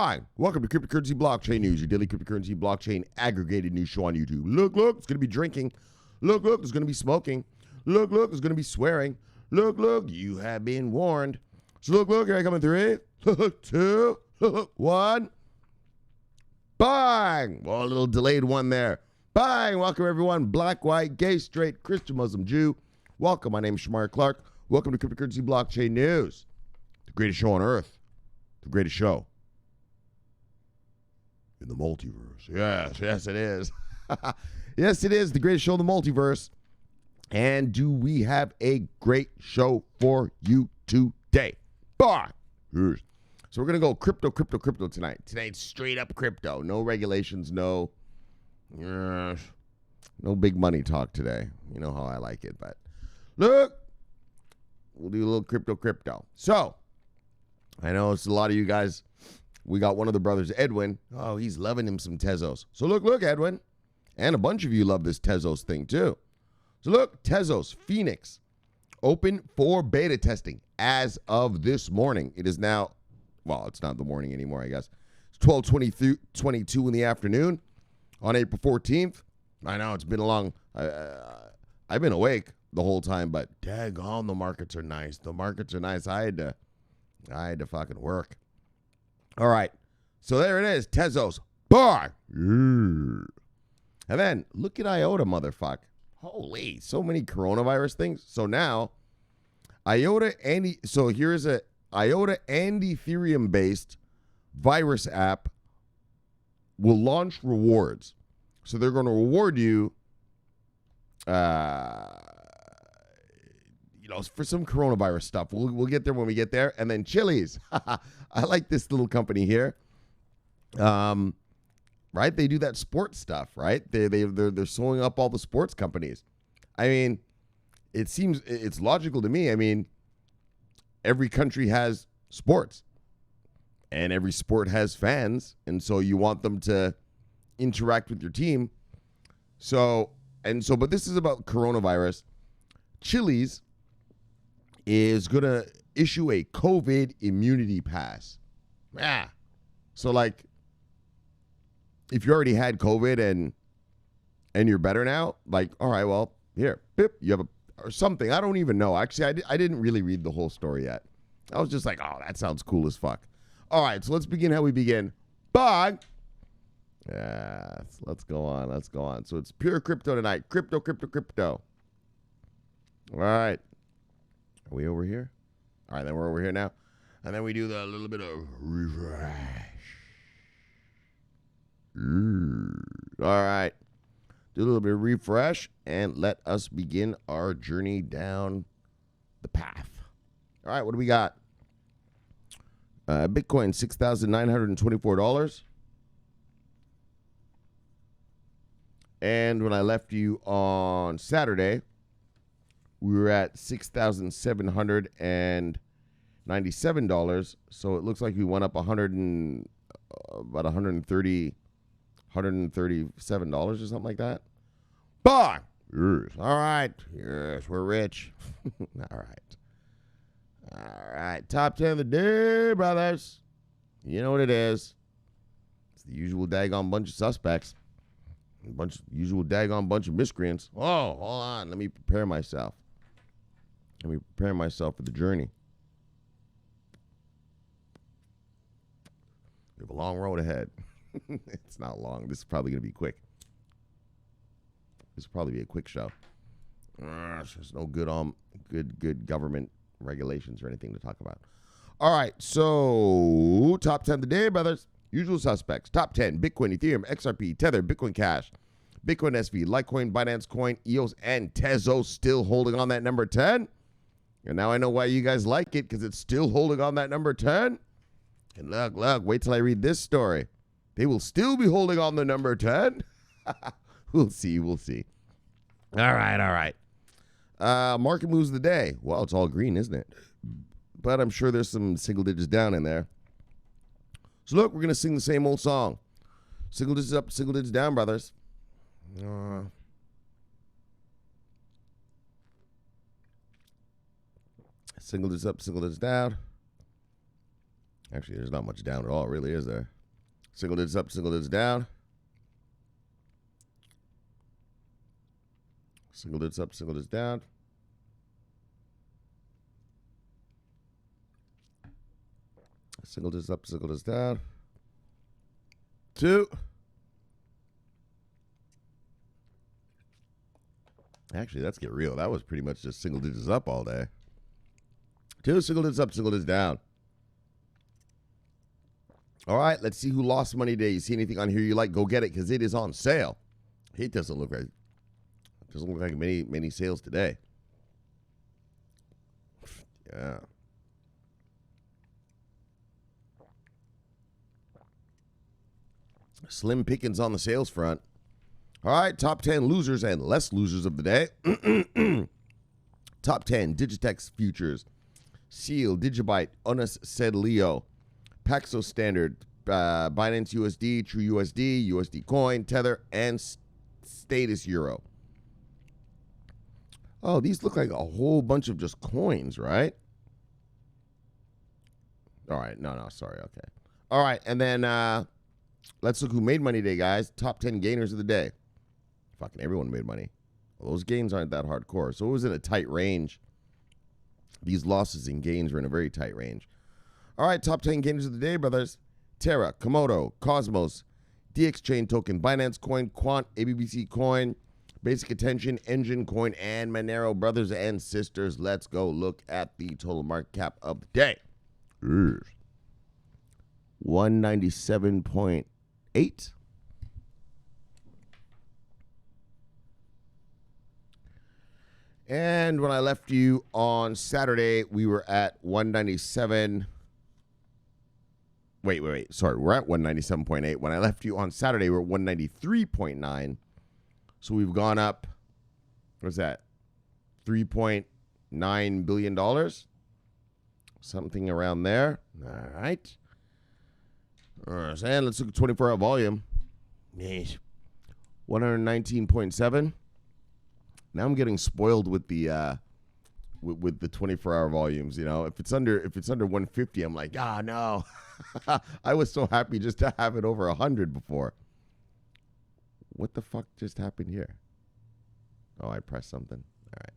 Bang! Welcome to Cryptocurrency Blockchain News, your daily cryptocurrency blockchain aggregated news show on YouTube. Look, it's going to be drinking. Look, there's going to be smoking. Look, there's going to be swearing. Look, you have been warned. So look, here I come in 3, 2, 1. Bang! Well, a little delayed one there. Bang! Welcome, everyone. Black, white, gay, straight, Christian, Muslim, Jew. Welcome. My name is Shomari Clarke. Welcome to Cryptocurrency Blockchain News, the greatest show on earth. The greatest show in the multiverse. Yes, it is. Yes, it is the greatest show in the multiverse. And do we have a great show for you today? Bye. So we're going to go crypto tonight. Tonight's straight up crypto. No regulations, no big money talk today. You know how I like it. But look, we'll do a little crypto. So, I know it's a lot of you guys. We got one of the brothers, Edwin. Oh, he's loving him some Tezos. So look, Edwin. And a bunch of you love this Tezos thing too. So look, Tezos, Phoenix, open for beta testing as of this morning. It is now, well, it's not the morning anymore, I guess. It's 12:22 in the afternoon on April 14th. I know it's been a long, I've been awake the whole time, but daggone, the markets are nice. I had to fucking work. All right. So there it is. Tezos. Bye. And then look at IOTA, motherfucker. Holy, so many coronavirus things. So now, IOTA and here's a IOTA and Ethereum based virus app will launch rewards. So they're going to reward you for some coronavirus stuff. We'll get there when we get there. And then Chiliz. I like this little company here. Right? They do that sports stuff, right? They're sewing up all the sports companies. I mean, it's logical to me. I mean, every country has sports. And every sport has fans. And so you want them to interact with your team. But this is about coronavirus. Chiliz is going to issue a COVID immunity pass. Yeah. So, like, if you already had COVID and you're better now, like, all right, well, here, you have or something. I don't even know. Actually, I didn't really read the whole story yet. I was just like, oh, that sounds cool as fuck. All right, so let's begin how we begin. Bye. Yeah, let's go on. So it's pure crypto tonight. Crypto. All right. Are we over here? All right, then we're over here now. And then we do the little bit of refresh. All right. Do a little bit of refresh and let us begin our journey down the path. All right, what do we got? Bitcoin, $6,924. And when I left you on Saturday, we were at $6,797. So it looks like we went up about $137 or something like that. Bang! Yes. All right. Yes, we're rich. All right. Top 10 of the day, brothers. You know what it is. It's the usual daggone bunch of suspects. Usual daggone bunch of miscreants. Oh, hold on. Let me prepare myself. For the journey. We have a long road ahead. It's not long. This is probably going to be quick. This will probably be a quick show. There's no good government regulations or anything to talk about. All right, so top 10 today, brothers. Usual suspects. Top 10, Bitcoin, Ethereum, XRP, Tether, Bitcoin Cash, Bitcoin SV, Litecoin, Binance Coin, EOS, and Tezos still holding on that number 10. And now I know why you guys like it, because it's still holding on that number 10. And look, wait till I read this story. They will still be holding on the number 10. We'll see. All right. Market moves of the day. Well, it's all green, isn't it? But I'm sure there's some single digits down in there. So look, we're going to sing the same old song. Single digits up, single digits down, brothers. Single digits up, single digits down. Actually, there's not much down at all, really, is there? Single digits up, single digits down. Single digits up, single digits down. Single digits up, single digits down. 2. Actually, let's get real. That was pretty much just single digits up all day. 2 single digits up, single digits down. All right, let's see who lost money today. You see anything on here you like, go get it because it is on sale. It doesn't look like many sales today. Yeah. Slim pickings on the sales front. All right, top 10 losers and less losers of the day. Top 10 Digitex futures. Seal, Digibyte, Unis Said Leo, Paxos Standard, Binance USD, True USD, USD Coin, Tether, and Status Euro. Oh, these look like a whole bunch of just coins, right? All right, no, sorry, okay. All right, and then let's look who made money today, guys. Top 10 gainers of the day. Fucking everyone made money. Well, those gains aren't that hardcore, so it was in a tight range. These losses and gains were in a very tight range. All right, top 10 gainers of the day, brothers. Terra, Komodo, Cosmos, DX Chain Token, Binance Coin, Quant, ABBC Coin, Basic Attention, Engine Coin, and Monero. Brothers and sisters, let's go look at the total market cap of the day. 197.8. And when I left you on Saturday, we were at 197. Wait. Sorry, we're at 197.8. When I left you on Saturday, we're at 193.9. So we've gone up, what's that? $3.9 billion? Something around there. All right. And let's look at 24-hour volume. 119.7. Now I'm getting spoiled with the 24-hour volumes. You know, if it's under 150, I'm like, no. I was so happy just to have it over 100 before. What the fuck just happened here? Oh, I pressed something. All right.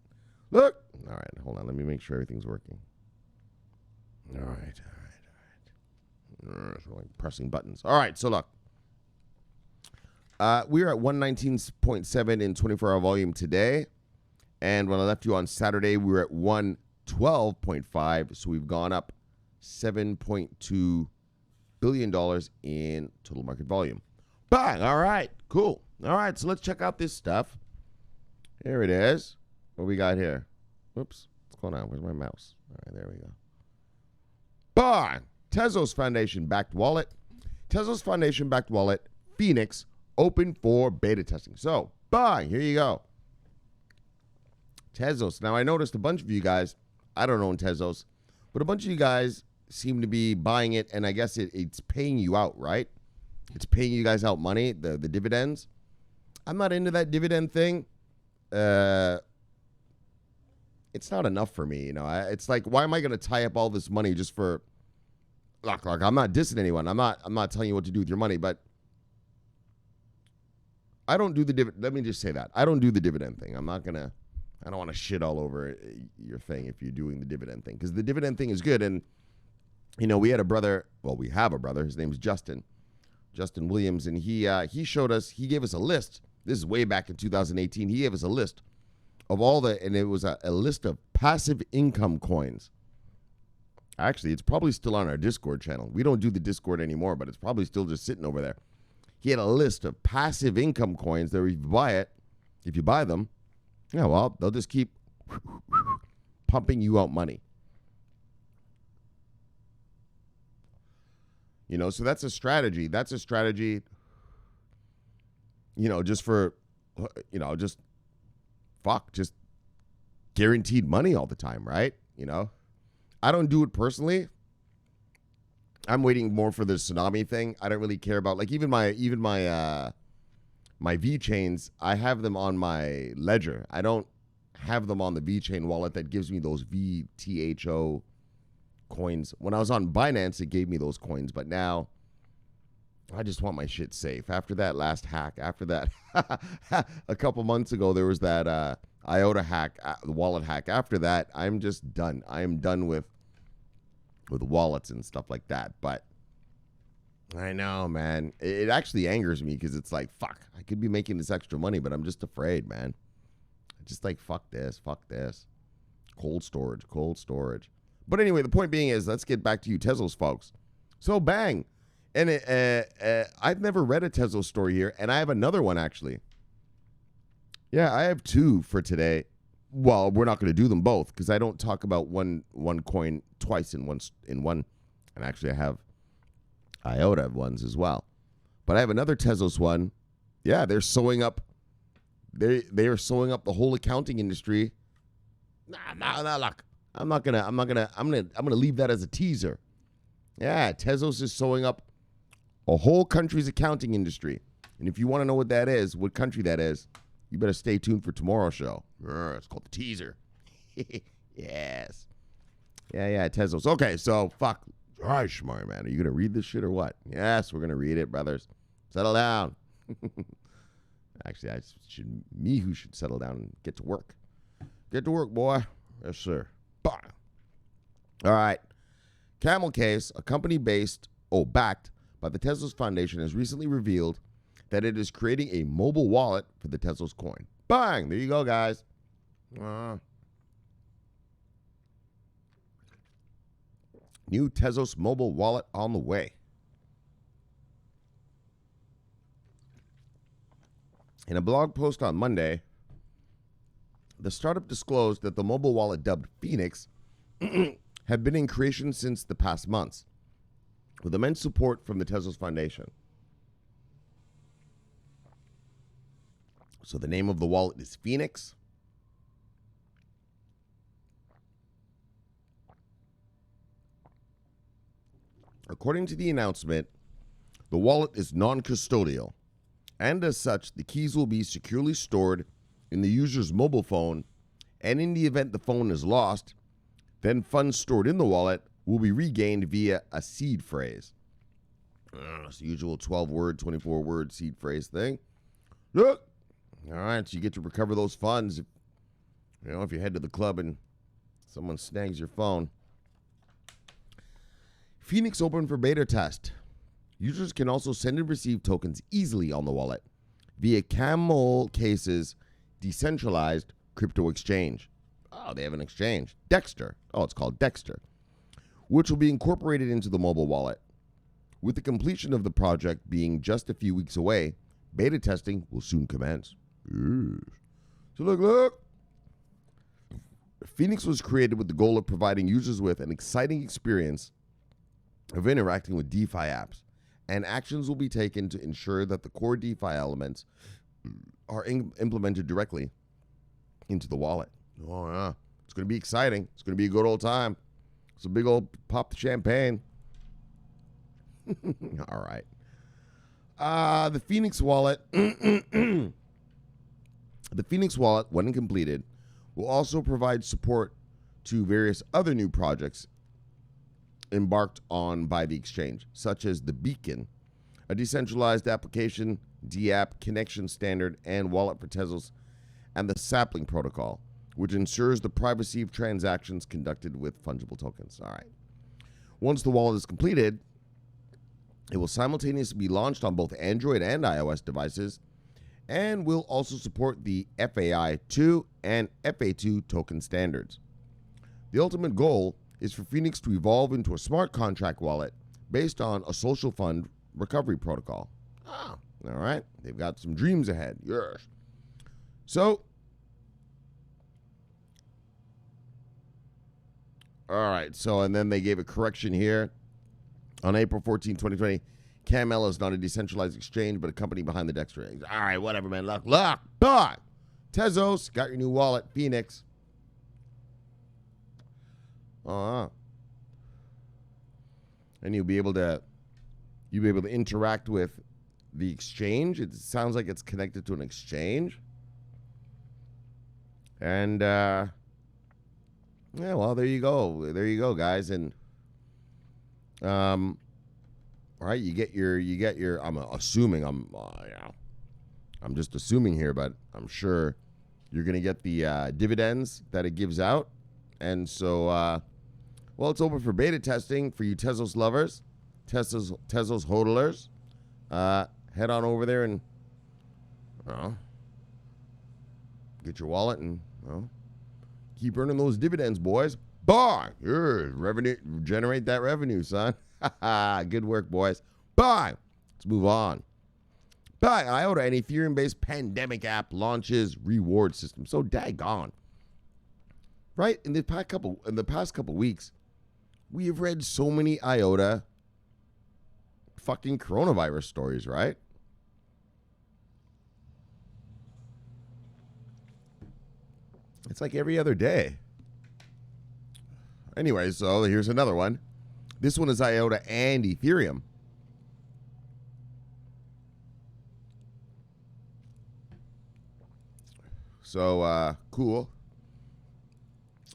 Look. All right. Hold on. Let me make sure everything's working. All right. So like pressing buttons. All right. So look. We're at 119.7 in 24-hour volume today. And when I left you on Saturday, we were at 112.5. So we've gone up $7.2 billion in total market volume. Bang! All right. Cool. All right. So let's check out this stuff. Here it is. What we got here? Whoops. What's going on? Where's my mouse? All right. There we go. Bang! Tezos Foundation backed wallet. Tezos Foundation backed wallet. Phoenix. Open for beta testing. So, bang, here you go. Tezos. Now, I noticed a bunch of you guys, I don't own Tezos, but a bunch of you guys seem to be buying it, and I guess it's paying you out, right? It's paying you guys out money, the dividends. I'm not into that dividend thing. It's not enough for me, you know. It's like, why am I going to tie up all this money just for... Look, I'm not dissing anyone. I'm not telling you what to do with your money, but I don't do the dividend. Let me just say that. I don't do the dividend thing. I don't want to shit all over your thing if you're doing the dividend thing. Because the dividend thing is good. And, you know, we have a brother. His name's Justin Williams. And he showed us, he gave us a list. This is way back in 2018. He gave us a list of and it was a list of passive income coins. Actually, it's probably still on our Discord channel. We don't do the Discord anymore, but it's probably still just sitting over there. He had a list of passive income coins that if you buy them, yeah, well, they'll just keep pumping you out money. You know, so that's a strategy. That's a strategy, you know, just for, you know, just guaranteed money all the time, right? You know, I don't do it personally. I'm waiting more for the tsunami thing. I don't really care about, like, even my V chains. I have them on my ledger. I don't have them on the V chain wallet that gives me those VTHO coins. When I was on Binance, it gave me those coins, but now I just want my shit safe. After that last hack, after that, a couple months ago, there was that IOTA hack, the wallet hack. After that, I'm just done. I am done with wallets and stuff like that. But I know, man. It actually angers me because it's like, fuck, I could be making this extra money, but I'm just afraid, man. Just like, fuck this. Cold storage. But anyway, the point being is, let's get back to you Tezos folks. So bang. And I've never read a Tezos story here, and I have another one, actually. Yeah, I have two for today. Well, we're not going to do them both because I don't talk about one coin twice in one. And actually, I have IOTA ones as well. But I have another Tezos one. Yeah, they're sewing up. They are sewing up the whole accounting industry. Nah, look. I'm gonna leave that as a teaser. Yeah, Tezos is sewing up a whole country's accounting industry. And if you want to know what that is, what country that is, you better stay tuned for tomorrow's show. It's called the teaser. Yes. Yeah, Tezos. Okay, so fuck. All right, Shomari, man. Are you going to read this shit or what? Yes, we're going to read it, brothers. Settle down. Actually, who should settle down and get to work. Get to work, boy. Yes, sir. Bah. All right. Camel Case, a company backed by the Tezos Foundation, has recently revealed that it is creating a mobile wallet for the Tezos coin. Bang! There you go, guys. New Tezos mobile wallet on the way. In a blog post on Monday, the startup disclosed that the mobile wallet dubbed Phoenix had been in creation since the past months, with immense support from the Tezos Foundation. So the name of the wallet is Phoenix. According to the announcement, the wallet is non-custodial, and as such, the keys will be securely stored in the user's mobile phone, and in the event the phone is lost, then funds stored in the wallet will be regained via a seed phrase. It's the usual 12-word, 24-word seed phrase thing. Look. All right, so you get to recover those funds. If you head to the club and someone snags your phone. Phoenix open for beta test. Users can also send and receive tokens easily on the wallet via Camel Case's decentralized crypto exchange. Oh, they have an exchange. Dexter. Oh, it's called Dexter, which will be incorporated into the mobile wallet. With the completion of the project being just a few weeks away, beta testing will soon commence. So look. Phoenix was created with the goal of providing users with an exciting experience of interacting with DeFi apps, and actions will be taken to ensure that the core DeFi elements are implemented directly into the wallet. Oh, yeah. It's going to be exciting. It's going to be a good old time. It's a big old pop the champagne. All right. The Phoenix wallet... The Phoenix wallet, when completed, will also provide support to various other new projects embarked on by the exchange, such as the Beacon, a decentralized application, DApp, connection standard, and wallet for Tezos, and the Sapling protocol, which ensures the privacy of transactions conducted with fungible tokens. All right. Once the wallet is completed, it will simultaneously be launched on both Android and iOS devices, and will also support the FAI2 and FA2 token standards. The ultimate goal is for Phoenix to evolve into a smart contract wallet based on a social fund recovery protocol. All right. They've got some dreams ahead. Yes. So, all right. So, and then they gave a correction here. On April 14, 2020, Camel is not a decentralized exchange, but a company behind the Dexter. All right, whatever, man. Look. Tezos, got your new wallet, Phoenix. And you'll be able to interact with the exchange. It sounds like it's connected to an exchange. And yeah, well, there you go. There you go, guys. And Right? You get your. I'm assuming. I'm just assuming here, but I'm sure you're gonna get the dividends that it gives out, and so well, it's open for beta testing for you Tezos lovers, Tezos hodlers. Head on over there and get your wallet and keep earning those dividends, boys. Bye. Revenue, generate that revenue, son. Good work, boys. Bye. Let's move on. Bye. IOTA, an Ethereum-based pandemic app, launches reward system. So daggone. Right? In the past couple weeks, we have read so many IOTA fucking coronavirus stories, right? It's like every other day. Anyway, so here's another one. This one is IOTA and Ethereum. So, cool.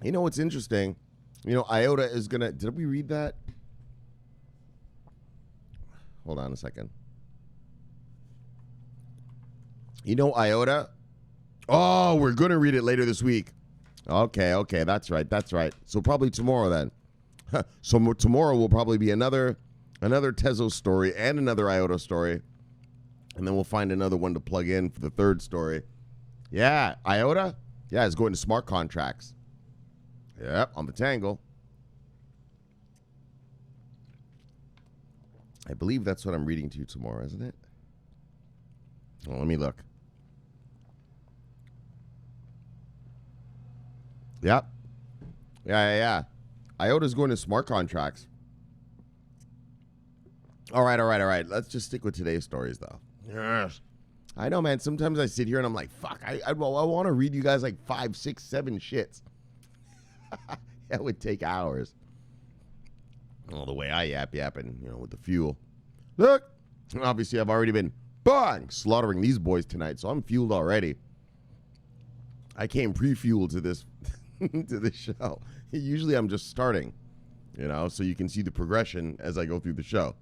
You know what's interesting? You know, IOTA is going to... Did we read that? Hold on a second. You know, IOTA... Oh, we're going to read it later this week. Okay, that's right. So probably tomorrow then. So tomorrow will probably be another Tezos story and another IOTA story. And then we'll find another one to plug in for the third story. Yeah, IOTA? Yeah, it's going to smart contracts. Yep, on the Tangle. I believe that's what I'm reading to you tomorrow, isn't it? Well, let me look. Yep. Yeah. IOTA's going to smart contracts. All right. Let's just stick with today's stories, though. Yes. I know, man. Sometimes I sit here and I'm like, fuck, I want to read you guys like 5, 6, 7 shits. That would take hours. Oh, the way I yapping, with the fuel. Look, obviously I've already been slaughtering these boys tonight, so I'm fueled already. I came pre-fueled to this to this show. Usually I'm just starting, so you can see the progression as I go through the show.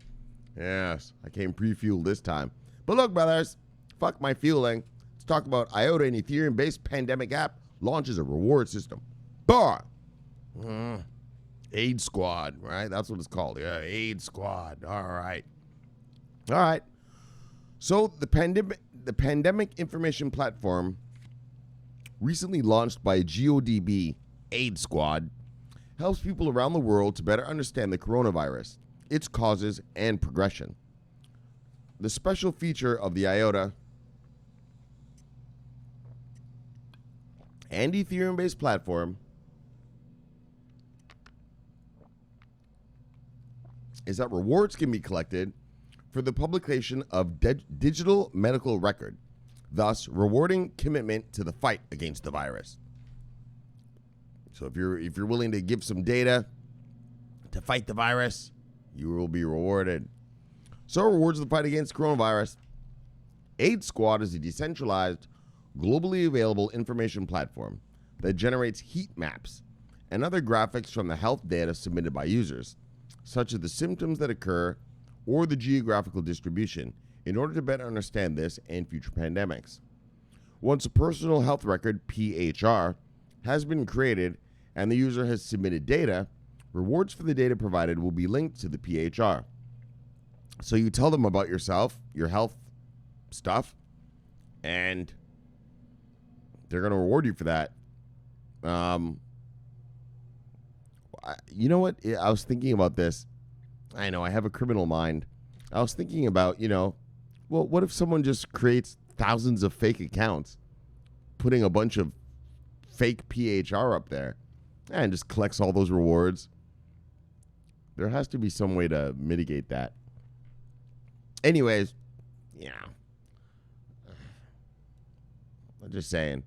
Yes, I came pre-fueled this time. But look, brothers, fuck my fueling. Let's talk about IOTA, an Ethereum-based pandemic app, launches a reward system. Aid Squad, right? That's what it's called. Yeah, Aid Squad. All right. So the pandemic information platform recently launched by GODB, Aid Squad, helps people around the world to better understand the coronavirus, its causes, and progression. The special feature of the IOTA and Ethereum-based platform is that rewards can be collected for the publication of digital medical record, thus rewarding commitment to the fight against the virus. So if you're willing to give some data to fight the virus, you will be rewarded. So rewards the fight against coronavirus. Aid Squad is a decentralized, globally available information platform that generates heat maps and other graphics from the health data submitted by users, such as the symptoms that occur or the geographical distribution, in order to better understand this and future pandemics. Once a personal health record, PHR, has been created and the user has submitted data, rewards for the data provided will be linked to the PHR. So you tell them about yourself, your health stuff, and they're going to reward you for that. You know what? I was thinking about this. I know I have a criminal mind. I was thinking about, well, what if someone just creates thousands of fake accounts, putting a bunch of fake PHR up there, and just collects all those rewards? There has to be some way to mitigate that. Anyways, I'm just saying.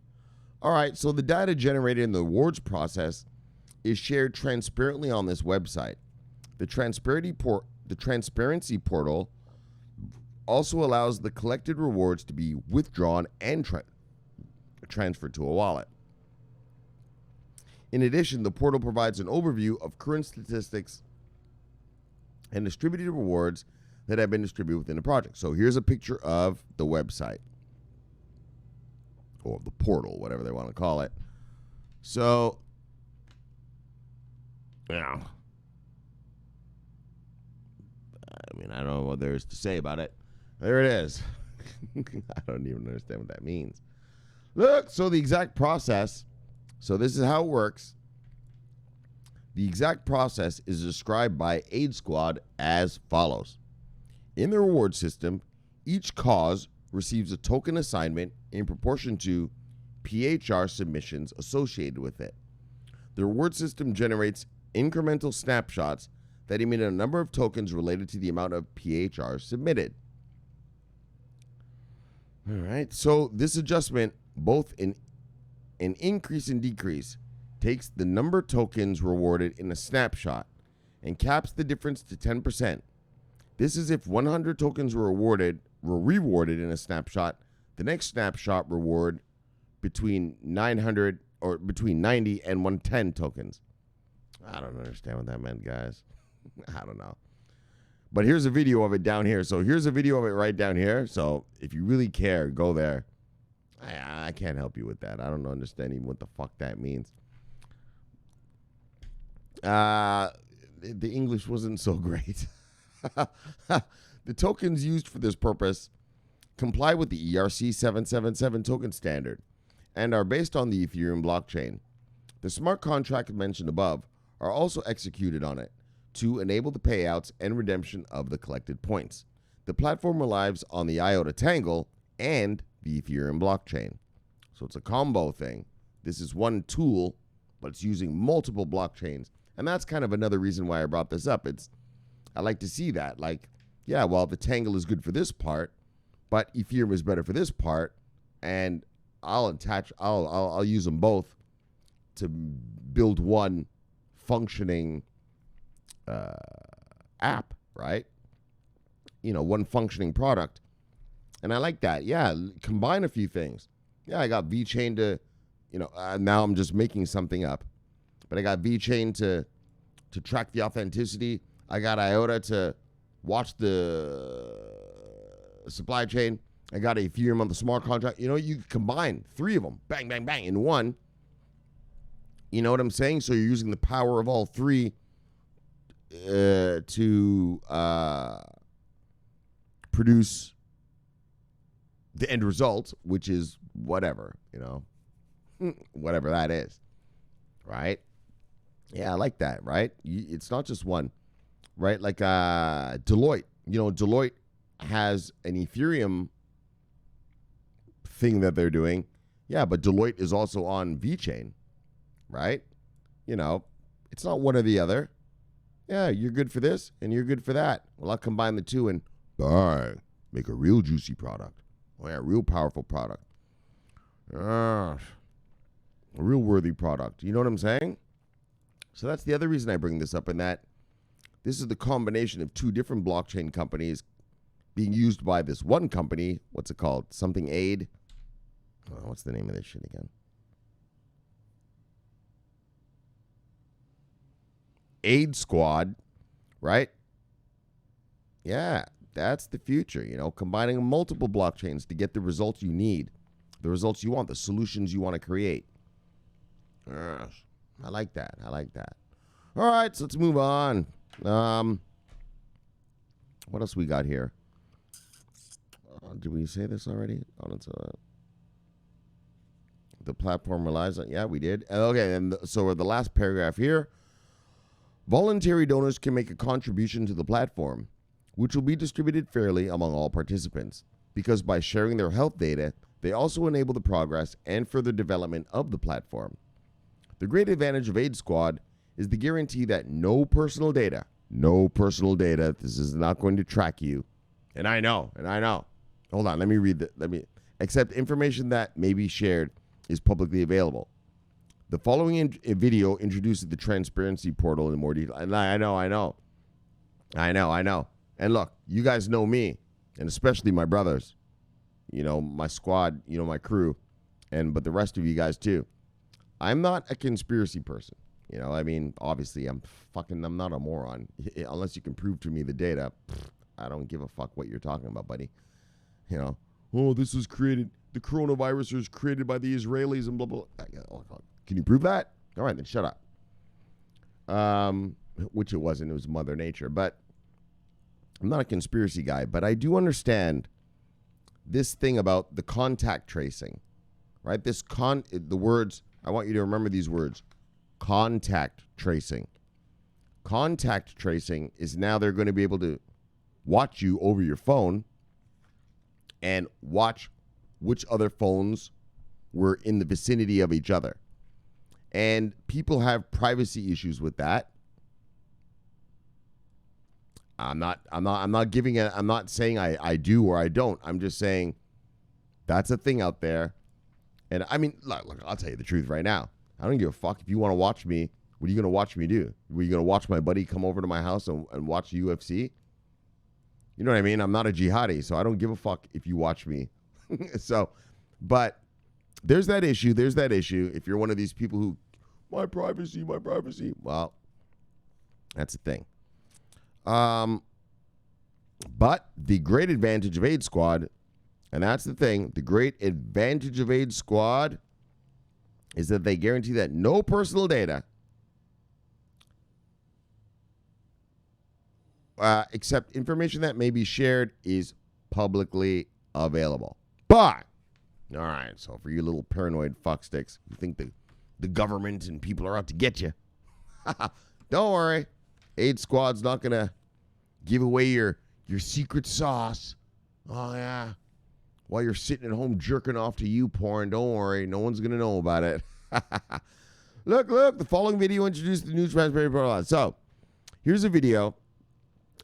All right, so the data generated in the rewards process is shared transparently on this website. The transparency portal also allows the collected rewards to be withdrawn and transferred to a wallet. In addition, the portal provides an overview of current statistics and distributed rewards that have been distributed within the project. So here's a picture of the website or the portal, whatever they want to call it. So, yeah. I mean, I don't know what there is to say about it. There it is. I don't even understand what that means. Look, so the exact process, so this is how it works. The exact process is described by Aid Squad as follows. In the reward system, each cause receives a token assignment in proportion to PHR submissions associated with it. The reward system generates incremental snapshots that emit a number of tokens related to the amount of PHR submitted. All right, so this adjustment, both in an increase and decrease, takes the number of tokens rewarded in a snapshot and caps the difference to 10%. This is if 100 tokens were rewarded in a snapshot, the next snapshot reward between 900 or between 90 and 110 tokens. I don't understand what that meant, guys. I don't know. But here's a video of it down here. So here's a video of it right down here. So if you really care, go there. I can't help you with that. I don't understand even what the fuck that means. The English wasn't so great. The tokens used for this purpose comply with the ERC 777 token standard and are based on the Ethereum blockchain. The smart contracts mentioned above are also executed on it to enable the payouts and redemption of the collected points. The platform relies on the IOTA Tangle and the Ethereum blockchain. So it's a combo thing. This is one tool, but it's using multiple blockchains. And that's kind of another reason why I brought this up. I like to see that. Like, yeah, well, the Tangle is good for this part, but Ethereum is better for this part, and I'll use them both to build one functioning app, right? One functioning product. And I like that. Yeah, combine a few things. Yeah, I got VeChain to, now I'm just making something up. But I got VeChain to track the authenticity. I got IOTA to watch the supply chain. I got Ethereum on the smart contract. You combine three of them, bang, bang, bang, in one. You know what I'm saying? So you're using the power of all three to produce the end result, which is whatever, whatever that is, right? Yeah, I like that, right? It's not just one, right? Like Deloitte. Deloitte has an Ethereum thing that they're doing. Yeah, but Deloitte is also on VeChain, right? It's not one or the other. Yeah, you're good for this and you're good for that. Well, I'll combine the two and bang, make a real juicy product. Oh, yeah, real powerful product. A real worthy product. You know what I'm saying? So that's the other reason I bring this up, in that this is the combination of two different blockchain companies being used by this one company. What's it called? Something Aid. Oh, what's the name of this shit again? Aid Squad, right? Yeah, that's the future, combining multiple blockchains to get the results you need, the results you want, the solutions you want to create. I like that. All right, so let's move on. What else we got here? Did we say this already? The platform relies on, yeah, we did. Okay, and so the last paragraph here. Voluntary donors can make a contribution to the platform, which will be distributed fairly among all participants, because by sharing their health data, they also enable the progress and further development of the platform. The great advantage of Aid Squad is the guarantee that no personal data, this is not going to track you. And I know. Hold on, let me read that. Except information that may be shared is publicly available. The following video introduces the transparency portal in more detail. And I know. And look, you guys know me, and especially my brothers, my squad, my crew, but the rest of you guys too. I'm not a conspiracy person. You know, I mean, obviously, I'm not a moron. Unless you can prove to me the data, I don't give a fuck what you're talking about, buddy. You know, oh, this was created, the coronavirus was created by the Israelis and blah, blah, blah. Can you prove that? All right, then shut up. Which it wasn't. It was Mother Nature. But I'm not a conspiracy guy, but I do understand this thing about the contact tracing, right? The words, I want you to remember these words. Contact tracing. Contact tracing is now they're going to be able to watch you over your phone and watch which other phones were in the vicinity of each other. And people have privacy issues with that. I'm not saying I do or I don't. I'm just saying that's a thing out there. And I mean, look, I'll tell you the truth right now. I don't give a fuck. If you want to watch me, what are you going to watch me do? Were you going to watch my buddy come over to my house and watch UFC? You know what I mean? I'm not a jihadi, so I don't give a fuck if you watch me. So, but there's that issue. If you're one of these people who, my privacy. Well, that's the thing. But the great advantage of Aid Squad, and that's the thing, the great advantage of Aid Squad is that they guarantee that no personal data, except information that may be shared, is publicly available. But, all right, so for you little paranoid fucksticks, you think the government and people are out to get you, don't worry. Aid Squad's not going to give away your secret sauce. Oh, yeah. While you're sitting at home jerking off to you porn, don't worry. No one's going to know about it. Look, the following video introduced the new transparency protocol. So, here's a video.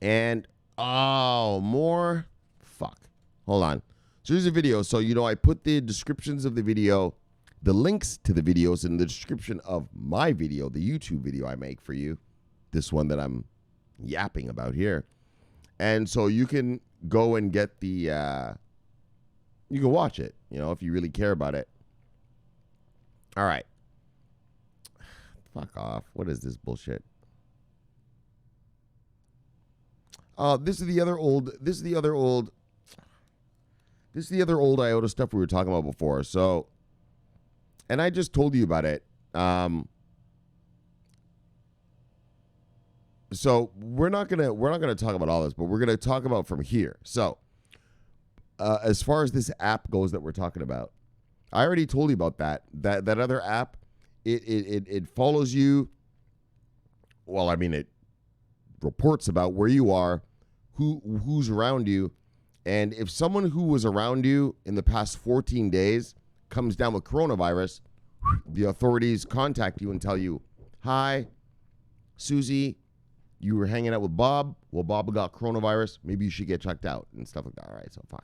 And, more. Fuck. Hold on. So, here's a video. So, I put the descriptions of the video, the links to the videos in the description of my video, the YouTube video I make for you. This one that I'm yapping about here. And so you can go and get you can watch it, if you really care about it. All right. Fuck off. What is this bullshit? This is the other old IOTA stuff we were talking about before. So, and I just told you about it. So we're not gonna talk about all this, but we're gonna talk about from here. So, as far as this app goes that we're talking about, I already told you about that other app. It follows you. Well, I mean, it reports about where you are, who's around you, and if someone who was around you in the past 14 days comes down with coronavirus, the authorities contact you and tell you, "Hi, Susie. You were hanging out with Bob. Well, Bob got coronavirus. Maybe you should get checked out," and stuff like that. All right, so fine.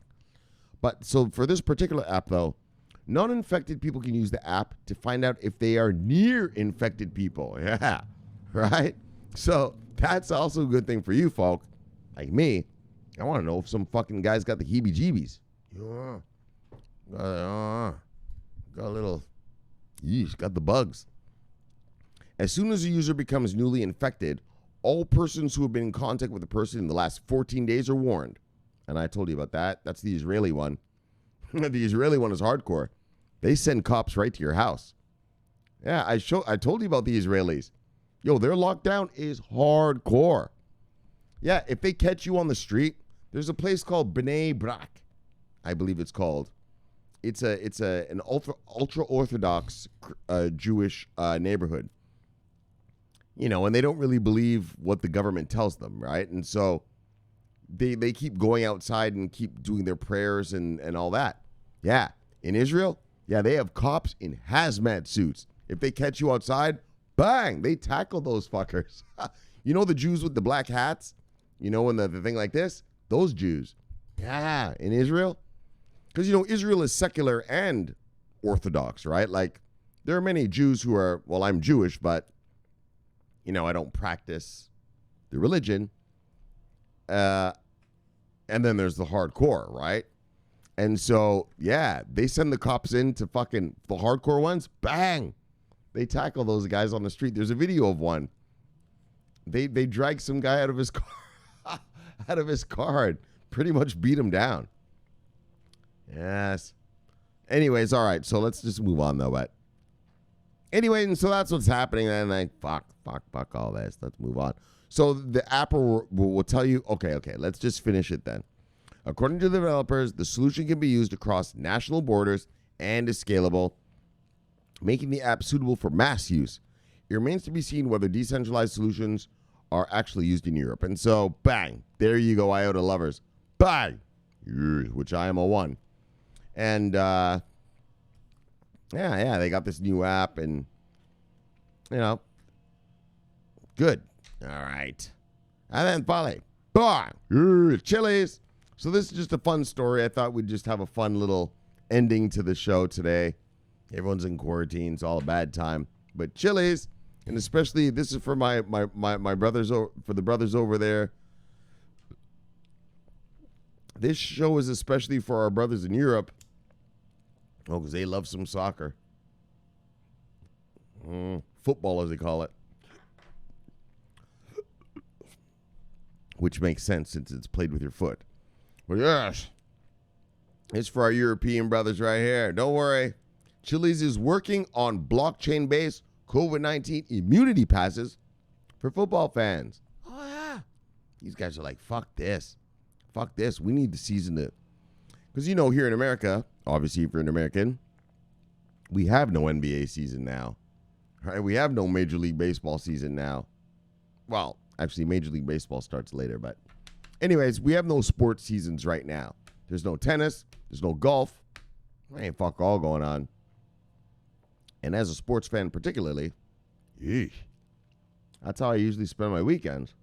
But so for this particular app, though, non-infected people can use the app to find out if they are near infected people. Yeah, right? So that's also a good thing for you, folk. Like me, I want to know if some fucking guy's got the heebie-jeebies. Yeah. Got a little, yeesh, got the bugs. As soon as a user becomes newly infected, all persons who have been in contact with the person in the last 14 days are warned. And I told you about that. That's the Israeli one. The Israeli one is hardcore. They send cops right to your house. Yeah, I told you about the Israelis. Yo, their lockdown is hardcore. Yeah, if they catch you on the street, there's a place called Bnei Brak, I believe it's called. It's an ultra orthodox Jewish neighborhood. And they don't really believe what the government tells them, right? And so they keep going outside and keep doing their prayers and all that. Yeah, in Israel, yeah, they have cops in hazmat suits. If they catch you outside, bang, they tackle those fuckers. The Jews with the black hats? When the thing like this? Those Jews. Yeah, in Israel. Because, Israel is secular and Orthodox, right? Like, there are many Jews who are, well, I'm Jewish, but I don't practice the religion. And then there's the hardcore, right? And so, yeah, they send the cops in to fucking the hardcore ones. Bang. they tackle those guys on the street. There's a video of one. They drag some guy out of his car, and pretty much beat him down. Yes. Anyways, all right. So let's just move on though. But anyway, and so that's what's happening. And like, fuck all this. Let's move on. So the app will tell you, okay, let's just finish it then. According to the developers, the solution can be used across national borders and is scalable, making the app suitable for mass use. It remains to be seen whether decentralized solutions are actually used in Europe. And so, bang, there you go, IOTA lovers. Bang, which I am a one. And, yeah, they got this new app and, good. All right. And then finally, bang, Chiliz. So this is just a fun story. I thought we'd just have a fun little ending to the show today. Everyone's in quarantine. It's all a bad time. But Chiliz, and especially this is for my brothers, for the brothers over there. This show is especially for our brothers in Europe. Oh, because they love some soccer. Football, as they call it. Which makes sense since it's played with your foot. But yes, it's for our European brothers right here. Don't worry. Chiliz is working on blockchain-based COVID-19 immunity passes for football fans. Oh, yeah. These guys are like, fuck this. Fuck this. We need to season it. Because, here in America, obviously if you're an American, we have no NBA season now. Right? We have no Major League Baseball season now. Well, actually, Major League Baseball starts later, but anyways, we have no sports seasons right now. There's no tennis. There's no golf. There ain't fuck all going on. And as a sports fan particularly, that's how I usually spend my weekends.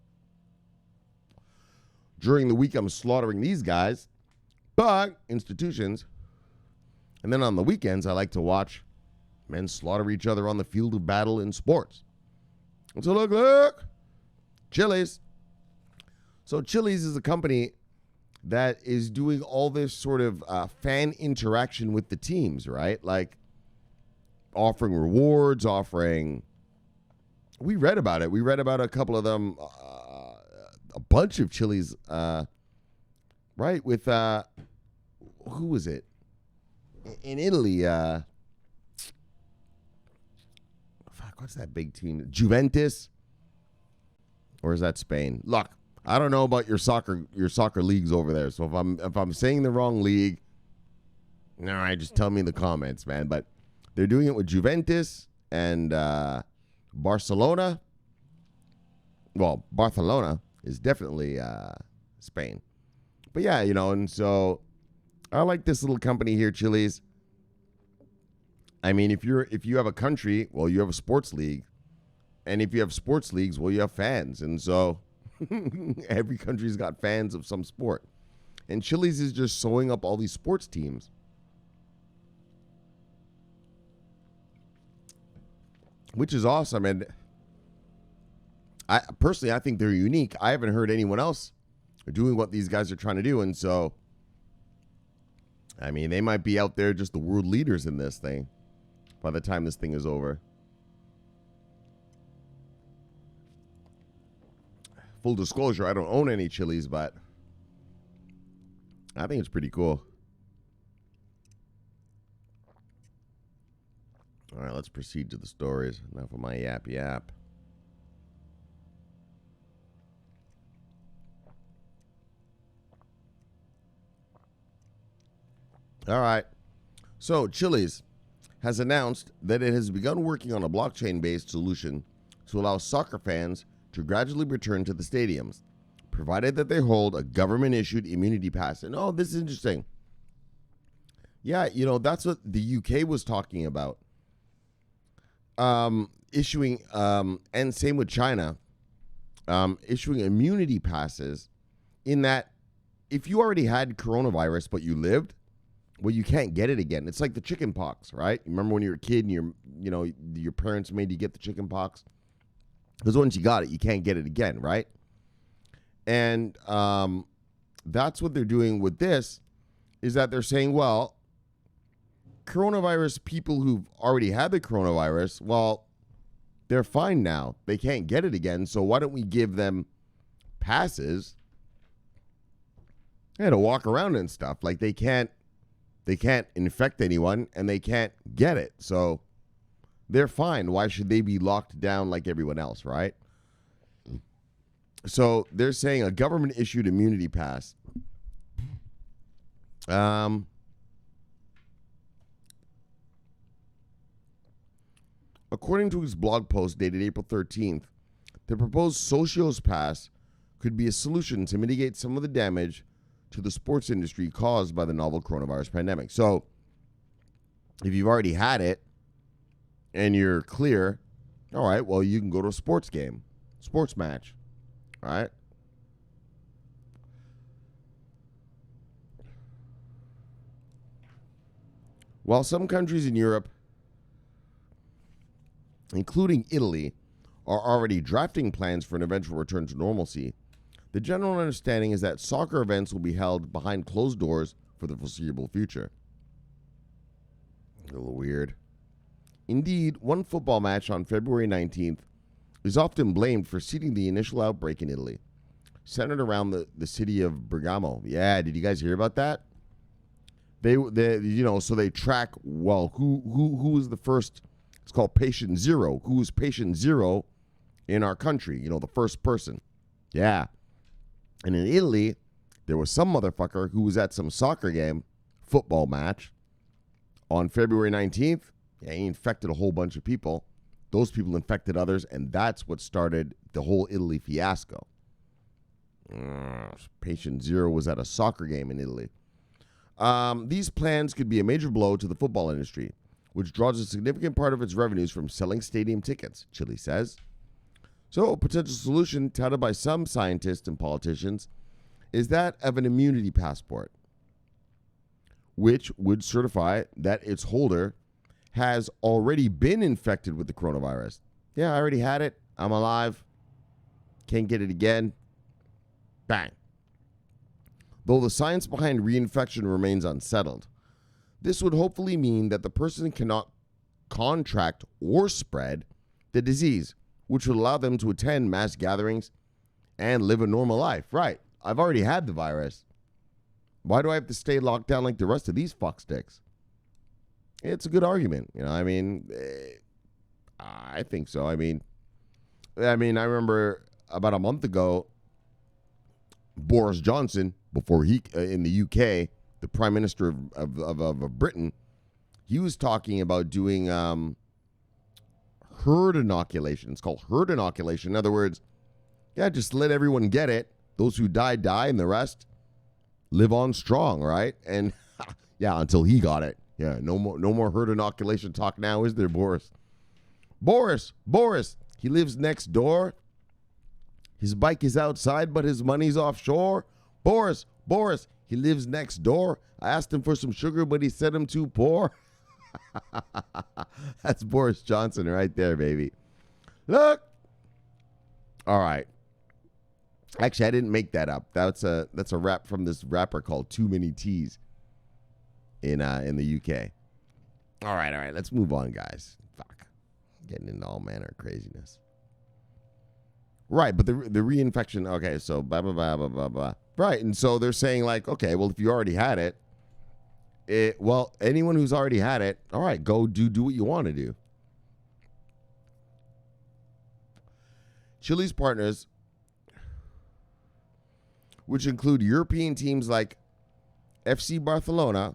During the week, I'm slaughtering these guys, but institutions. And then on the weekends, I like to watch men slaughter each other on the field of battle in sports. And so look, Chiliz. So Chiliz is a company that is doing all this sort of fan interaction with the teams, right? Like offering rewards, we read about it. We read about a couple of them, a bunch of Chiliz, right? With, who was it? In Italy, what's that big team? Juventus? Or is that Spain? Look, I don't know about your soccer leagues over there. So if I'm saying the wrong league, all right, just tell me in the comments, man. But they're doing it with Juventus and Barcelona. Well, Barcelona is definitely Spain. But yeah, and so I like this little company here, Chiliz. I mean, if you have a country, well, you have a sports league. And if you have sports leagues, well, you have fans. And so every country's got fans of some sport. And Chiliz is just sewing up all these sports teams. Which is awesome. And I think they're unique. I haven't heard anyone else doing what these guys are trying to do. And so, I mean, they might be out there just the world leaders in this thing by the time this thing is over. Full disclosure, I don't own any Chiliz, but I think it's pretty cool. All right, let's proceed to the stories. Enough of my yap. All right. So Chiliz has announced that it has begun working on a blockchain-based solution to allow soccer fans to gradually return to the stadiums, provided that they hold a government-issued immunity pass. And, this is interesting. Yeah, that's what the UK was talking about. Issuing, and same with China, issuing immunity passes in that if you already had coronavirus but you lived, well, you can't get it again. It's like the chicken pox, right? Remember when you were a kid and your parents made you get the chicken pox? Because once you got it, you can't get it again, right? And that's what they're doing with this, is that they're saying, well, coronavirus people who've already had the coronavirus, well, they're fine now. They can't get it again. So why don't we give them passes to walk around and stuff? Like they can't infect anyone and they can't get it. So they're fine. Why should they be locked down like everyone else, right? So they're saying a government issued immunity pass. According to his blog post dated April 13th, the proposed Socios Pass could be a solution to mitigate some of the damage to the sports industry caused by the novel coronavirus pandemic. So, if you've already had it and you're clear, all right, well, you can go to a sports game, sports match, all right? While some countries in Europe, including Italy, are already drafting plans for an eventual return to normalcy, the general understanding is that soccer events will be held behind closed doors for the foreseeable future. A little weird. Indeed, one football match on February 19th is often blamed for seeding the initial outbreak in Italy, centered around the city of Bergamo. Yeah, did you guys hear about that? So they track, well, who was the first. It's called patient zero. Who was patient zero in our country? The first person. Yeah. And in Italy, there was some motherfucker who was at some soccer game, football match, on February 19th. Yeah, he infected a whole bunch of people. Those people infected others, and that's what started the whole Italy fiasco. Patient zero was at a soccer game in Italy. These plans could be a major blow to the football industry, which draws a significant part of its revenues from selling stadium tickets, Chiliz says. So a potential solution touted by some scientists and politicians is that of an immunity passport, which would certify that its holder has already been infected with the coronavirus. Yeah, I already had it. I'm alive. Can't get it again. Bang. Though the science behind reinfection remains unsettled, this would hopefully mean that the person cannot contract or spread the disease, which would allow them to attend mass gatherings and live a normal life. Right. I've already had the virus. Why do I have to stay locked down like the rest of these fucksticks? It's a good argument. I think so. I remember about a month ago, Boris Johnson, before he, in the UK, the Prime Minister of Britain, he was talking about doing herd inoculation. It's called herd inoculation. In other words, just let everyone get it. Those who die, and the rest live on strong, right? And until he got it. Yeah, no more herd inoculation talk now, is there, Boris? Boris, he lives next door. His bike is outside, but his money's offshore. Boris, he lives next door. I asked him for some sugar, but he said I'm too poor. That's Boris Johnson right there, baby. Look. All right. Actually, I didn't make that up. That's a rap from this rapper called Too Many T's in the UK. All right. Let's move on, guys. Fuck. Getting into all manner of craziness. Right, but the reinfection, okay, so blah, blah, blah, blah, blah, blah. Right, and so they're saying like, okay, well, if you already had it, anyone who's already had it, all right, go do what you want to do. Chili's partners, which include European teams like FC Barcelona,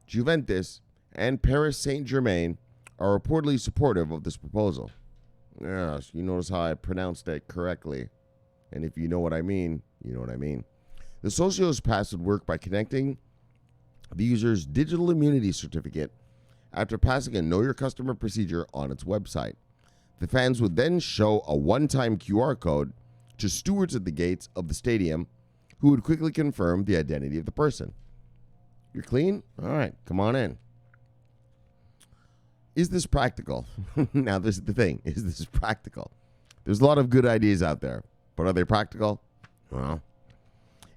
Juventus, and Paris Saint-Germain, are reportedly supportive of this proposal. Yes, you notice how I pronounced that correctly. And if you know what I mean, you know what I mean. The Socios Pass would work by connecting the user's digital immunity certificate after passing a Know Your Customer procedure on its website. The fans would then show a one-time QR code to stewards at the gates of the stadium who would quickly confirm the identity of the person. You're clean? All right, come on in. Is this practical? Now, this is the thing. Is this practical? There's a lot of good ideas out there, but are they practical? Well,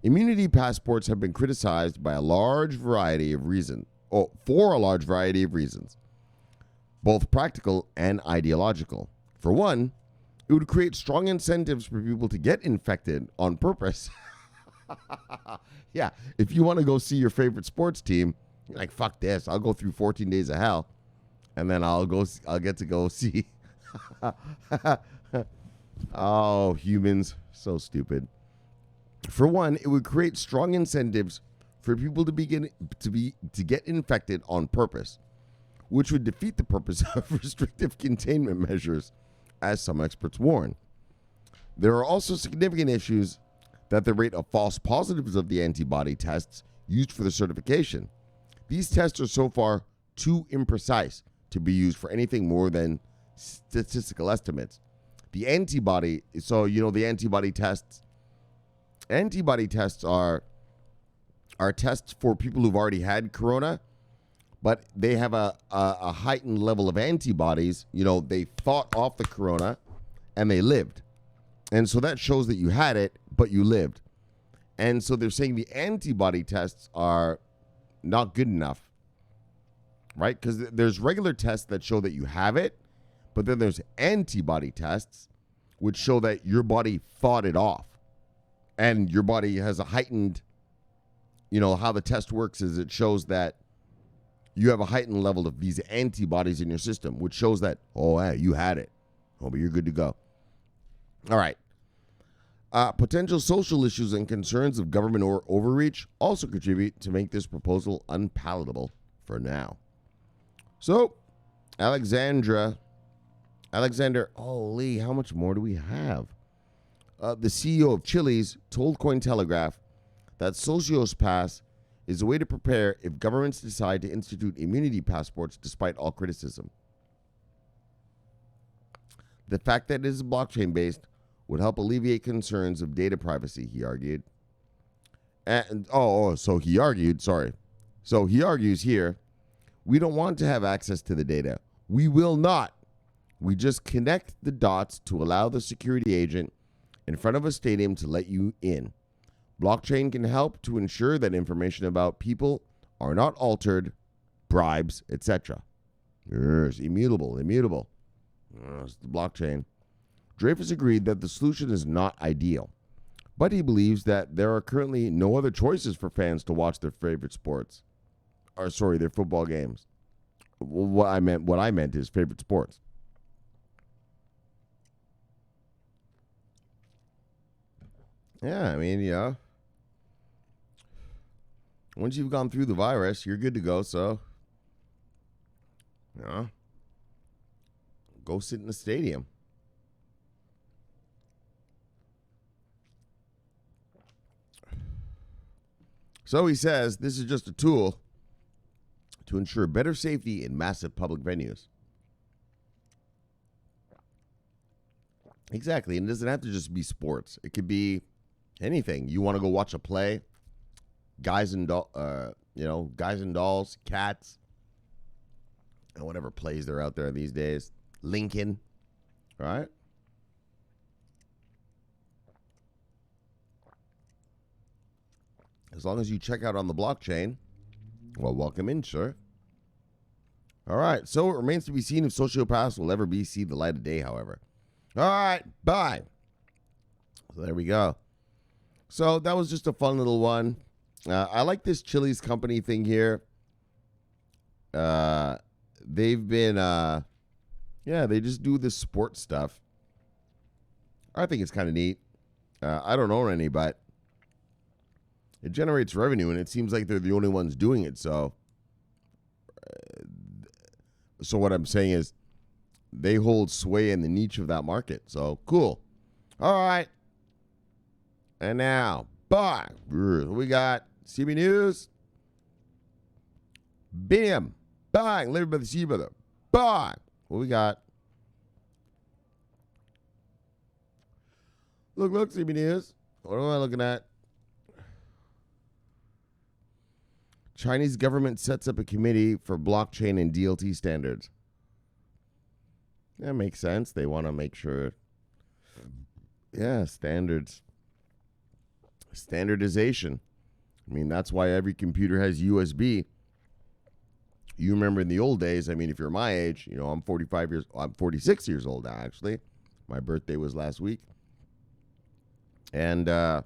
immunity passports have been criticized by a large variety of reasons for a large variety of reasons, both practical and ideological. For one, it would create strong incentives for people to get infected on purpose. Yeah, if you want to go see your favorite sports team, you're like, fuck this, I'll go through 14 days of hell, and then I'll get to go see. Oh, humans, so stupid. For one, it would create strong incentives for people to get infected on purpose, which would defeat the purpose of restrictive containment measures, as some experts warn. There are also significant issues that the rate of false positives of the antibody tests used for the certification. These tests are so far too imprecise to be used for anything more than statistical estimates. The antibody tests. Antibody tests are tests for people who've already had corona, but they have a heightened level of antibodies. They fought off the corona and they lived. And so that shows that you had it, but you lived. And so they're saying the antibody tests are not good enough, right? Because there's regular tests that show that you have it, but then there's antibody tests which show that your body fought it off. And your body has a heightened, how the test works is it shows that you have a heightened level of these antibodies in your system, which shows that, you had it. But you're good to go. All right. Potential social issues and concerns of government overreach also contribute to make this proposal unpalatable for now. So, Alexander, holy, how much more do we have? The CEO of Chiliz told Cointelegraph that Socios Pass is a way to prepare if governments decide to institute immunity passports despite all criticism. The fact that it is blockchain-based would help alleviate concerns of data privacy, he argued. So he argues here, we don't want to have access to the data. We will not. We just connect the dots to allow the security agent in front of a stadium to let you in. Blockchain can help to ensure that information about people are not altered, bribes, etc. Yes, immutable. It's the blockchain. Dreyfus agreed that the solution is not ideal, but he believes that there are currently no other choices for fans to watch their favorite their football games. What I meant is favorite sports. Yeah, once you've gone through the virus, you're good to go, so, go sit in the stadium. So he says this is just a tool to ensure better safety in massive public venues. Exactly, and it doesn't have to just be sports. It could be anything. You want to go watch a play, guys and dolls, cats, and whatever plays they're out there these days. Lincoln, right? As long as you check out on the blockchain, well, welcome in, sir. All right, so it remains to be seen if Sociopass will ever see the light of day, however. All right, bye. So there we go. So that was just a fun little one. I like this Chiliz company thing here. They've been, they just do this sports stuff. I think it's kind of neat. I don't own any, but it generates revenue, and it seems like they're the only ones doing it. So what I'm saying is they hold sway in the niche of that market. So cool. All right. And now, bye. We got CB News. Bam. Bang. Live by the sea, brother. Bye. What we got? Look, CB News. What am I looking at? Chinese government sets up a committee for blockchain and DLT standards. That makes sense. They want to make sure. Yeah, standards. Standardization. I mean, that's why every computer has USB. You remember in the old days, I mean, if you're my age, I'm 46 years old now, actually. My birthday was last week. And, before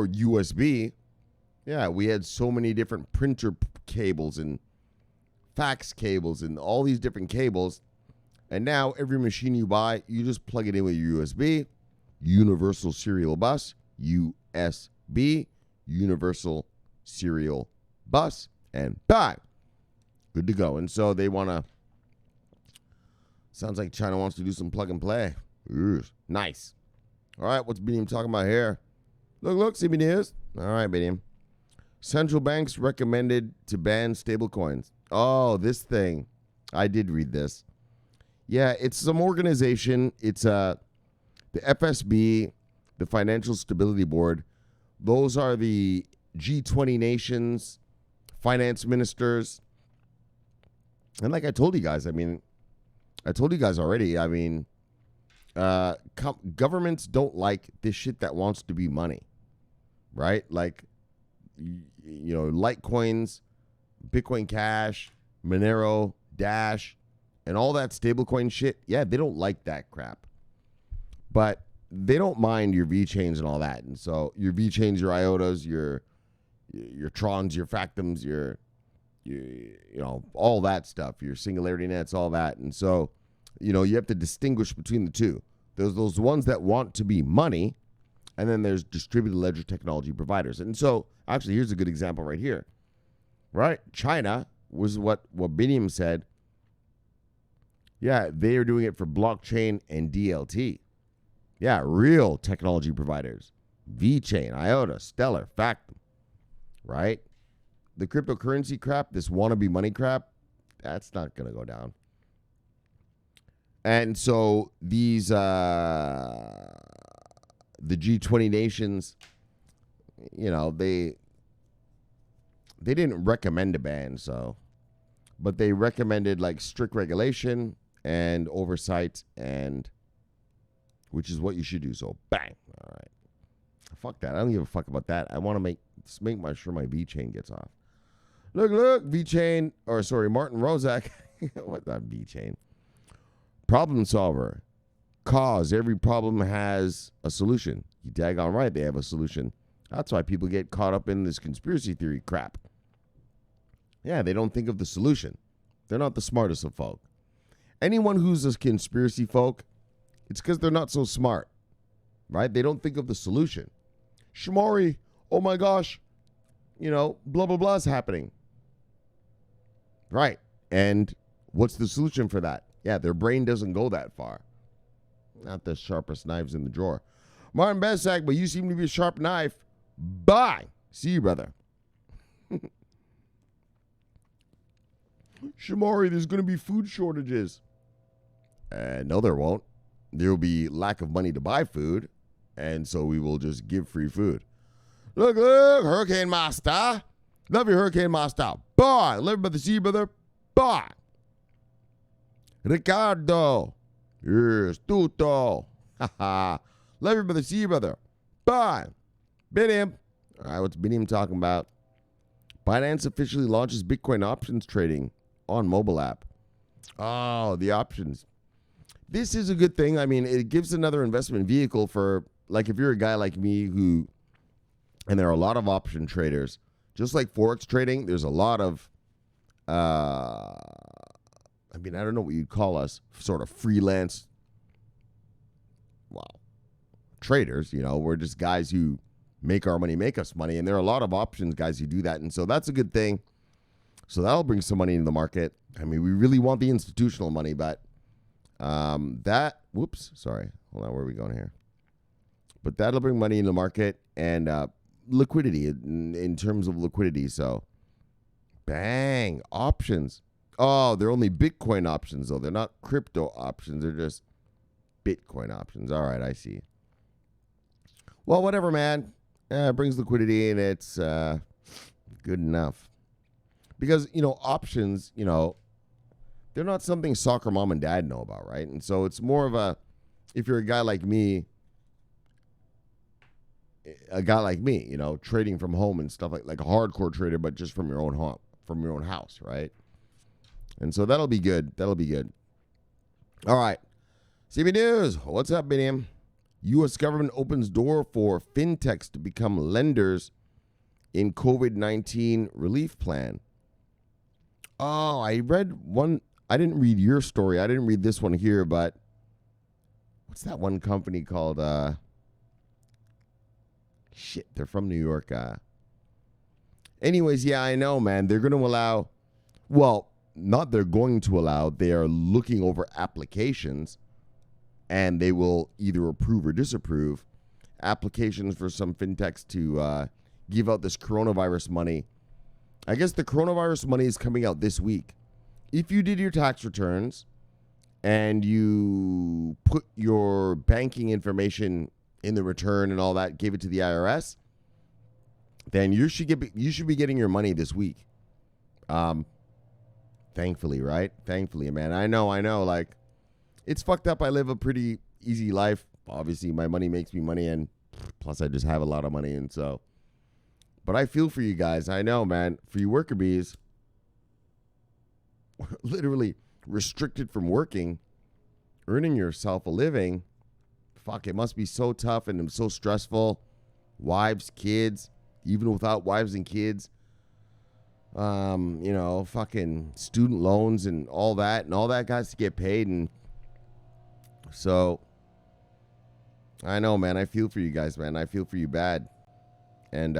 USB, we had so many different printer cables and fax cables and all these different cables. And now every machine you buy, you just plug it in with your USB, Universal Serial Bus, USB, Universal Serial Bus, and bang, good to go. And so they want to, sounds like China wants to do some plug and play. Ooh, nice. All right, what's BDM talking about here? Look, CB News. All right, BDM. Central banks recommended to ban stablecoins. Oh, this thing. I did read this. Yeah, it's some organization. It's the FSB, the Financial Stability Board. Those are the G20 nations, finance ministers. And like I told you guys, already, governments don't like this shit that wants to be money, right? Like, Litecoins, Bitcoin Cash, Monero, Dash, and all that stablecoin shit. Yeah, they don't like that crap. But they don't mind your VeChains and all that. And so your VeChains, your IOTAs, your Trons, your Factums, your all that stuff, your Singularity Nets, all that. And so, you have to distinguish between the two. There's those ones that want to be money, and then there's distributed ledger technology providers. And so, actually, here's a good example right here. Right? China was what Biniam said. Yeah, they are doing it for blockchain and DLT. Yeah, real technology providers. VeChain, IOTA, Stellar, Factum. Right? The cryptocurrency crap, this wannabe money crap, that's not going to go down. And so these, the G20 nations, they didn't recommend a ban, but they recommended like strict regulation and oversight, and which is what you should do. So bang. All right. Fuck that. I don't give a fuck about that. I want to make sure my VeChain gets off. Look, VeChain, Martin Rozak. What's that VeChain? Problem solver. Cause. Every problem has a solution. You daggone right they have a solution. That's why people get caught up in this conspiracy theory crap. Yeah, they don't think of the solution. They're not the smartest of folk. Anyone who's a conspiracy folk, it's because they're not so smart. Right? They don't think of the solution. Shomari, oh my gosh, blah, blah, blah is happening. Right. And what's the solution for that? Yeah, their brain doesn't go that far. Not the sharpest knives in the drawer. Martin Besak, but you seem to be a sharp knife. Bye. See you, brother. Shomari, there's going to be food shortages. No, there won't. There will be lack of money to buy food, and so we will just give free food. Look, Hurricane Master. Love you, Hurricane Master. Bye. Love you, brother. See you, brother. Bye. Ricardo. Yes, Tuto. Haha. Love you, brother. See you, brother. Bye. Biniam. All right, what's Biniam talking about? Binance officially launches Bitcoin options trading on mobile app. Oh, the options. This is a good thing. I mean, it gives another investment vehicle for, like, if you're a guy like me who, and there are a lot of option traders, just like Forex trading, there's a lot of, I don't know what you'd call us, sort of freelance, traders, we're just guys who make our money, make us money. And there are a lot of options guys who do that. And so that's a good thing. So that'll bring some money into the market. I mean, we really want the institutional money, but hold on, where are we going here? But that'll bring money into the market and liquidity in terms of liquidity. So bang, options. Oh, they're only Bitcoin options, though. They're not crypto options. They're just Bitcoin options. All right, I see. Well, whatever, man. It brings liquidity, and it's good enough. Because, options, they're not something soccer mom and dad know about, right? And so it's more of if you're a guy like me, trading from home and stuff like a hardcore trader, but just from your own from your own house, right? And so that'll be good. That'll be good. All right. CB News. What's up, BDM? U.S. government opens door for fintechs to become lenders in COVID-19 relief plan. Oh, I read one. I didn't read your story. I didn't read this one here, but what's that one company called? Shit, they're from New York. Anyways, yeah, I know, man. They're going to allow, well, not they're going to allow. They are looking over applications, and they will either approve or disapprove applications for some fintechs to give out this coronavirus money. I guess the coronavirus money is coming out this week. If you did your tax returns and you put your banking information in the return and all that, gave it to the IRS, then you should be getting your money this week. Thankfully, right? Thankfully, man. I know. Like, it's fucked up. I live a pretty easy life. Obviously, my money makes me money, and plus I just have a lot of money, and so. But I feel for you guys. I know, man. For you worker bees, literally restricted from working, earning yourself a living. Fuck, it must be so tough and so stressful. Wives, kids, even without wives and kids. Fucking student loans and all that guys to get paid. And so I know, man. I feel for you guys, man. I feel for you bad. And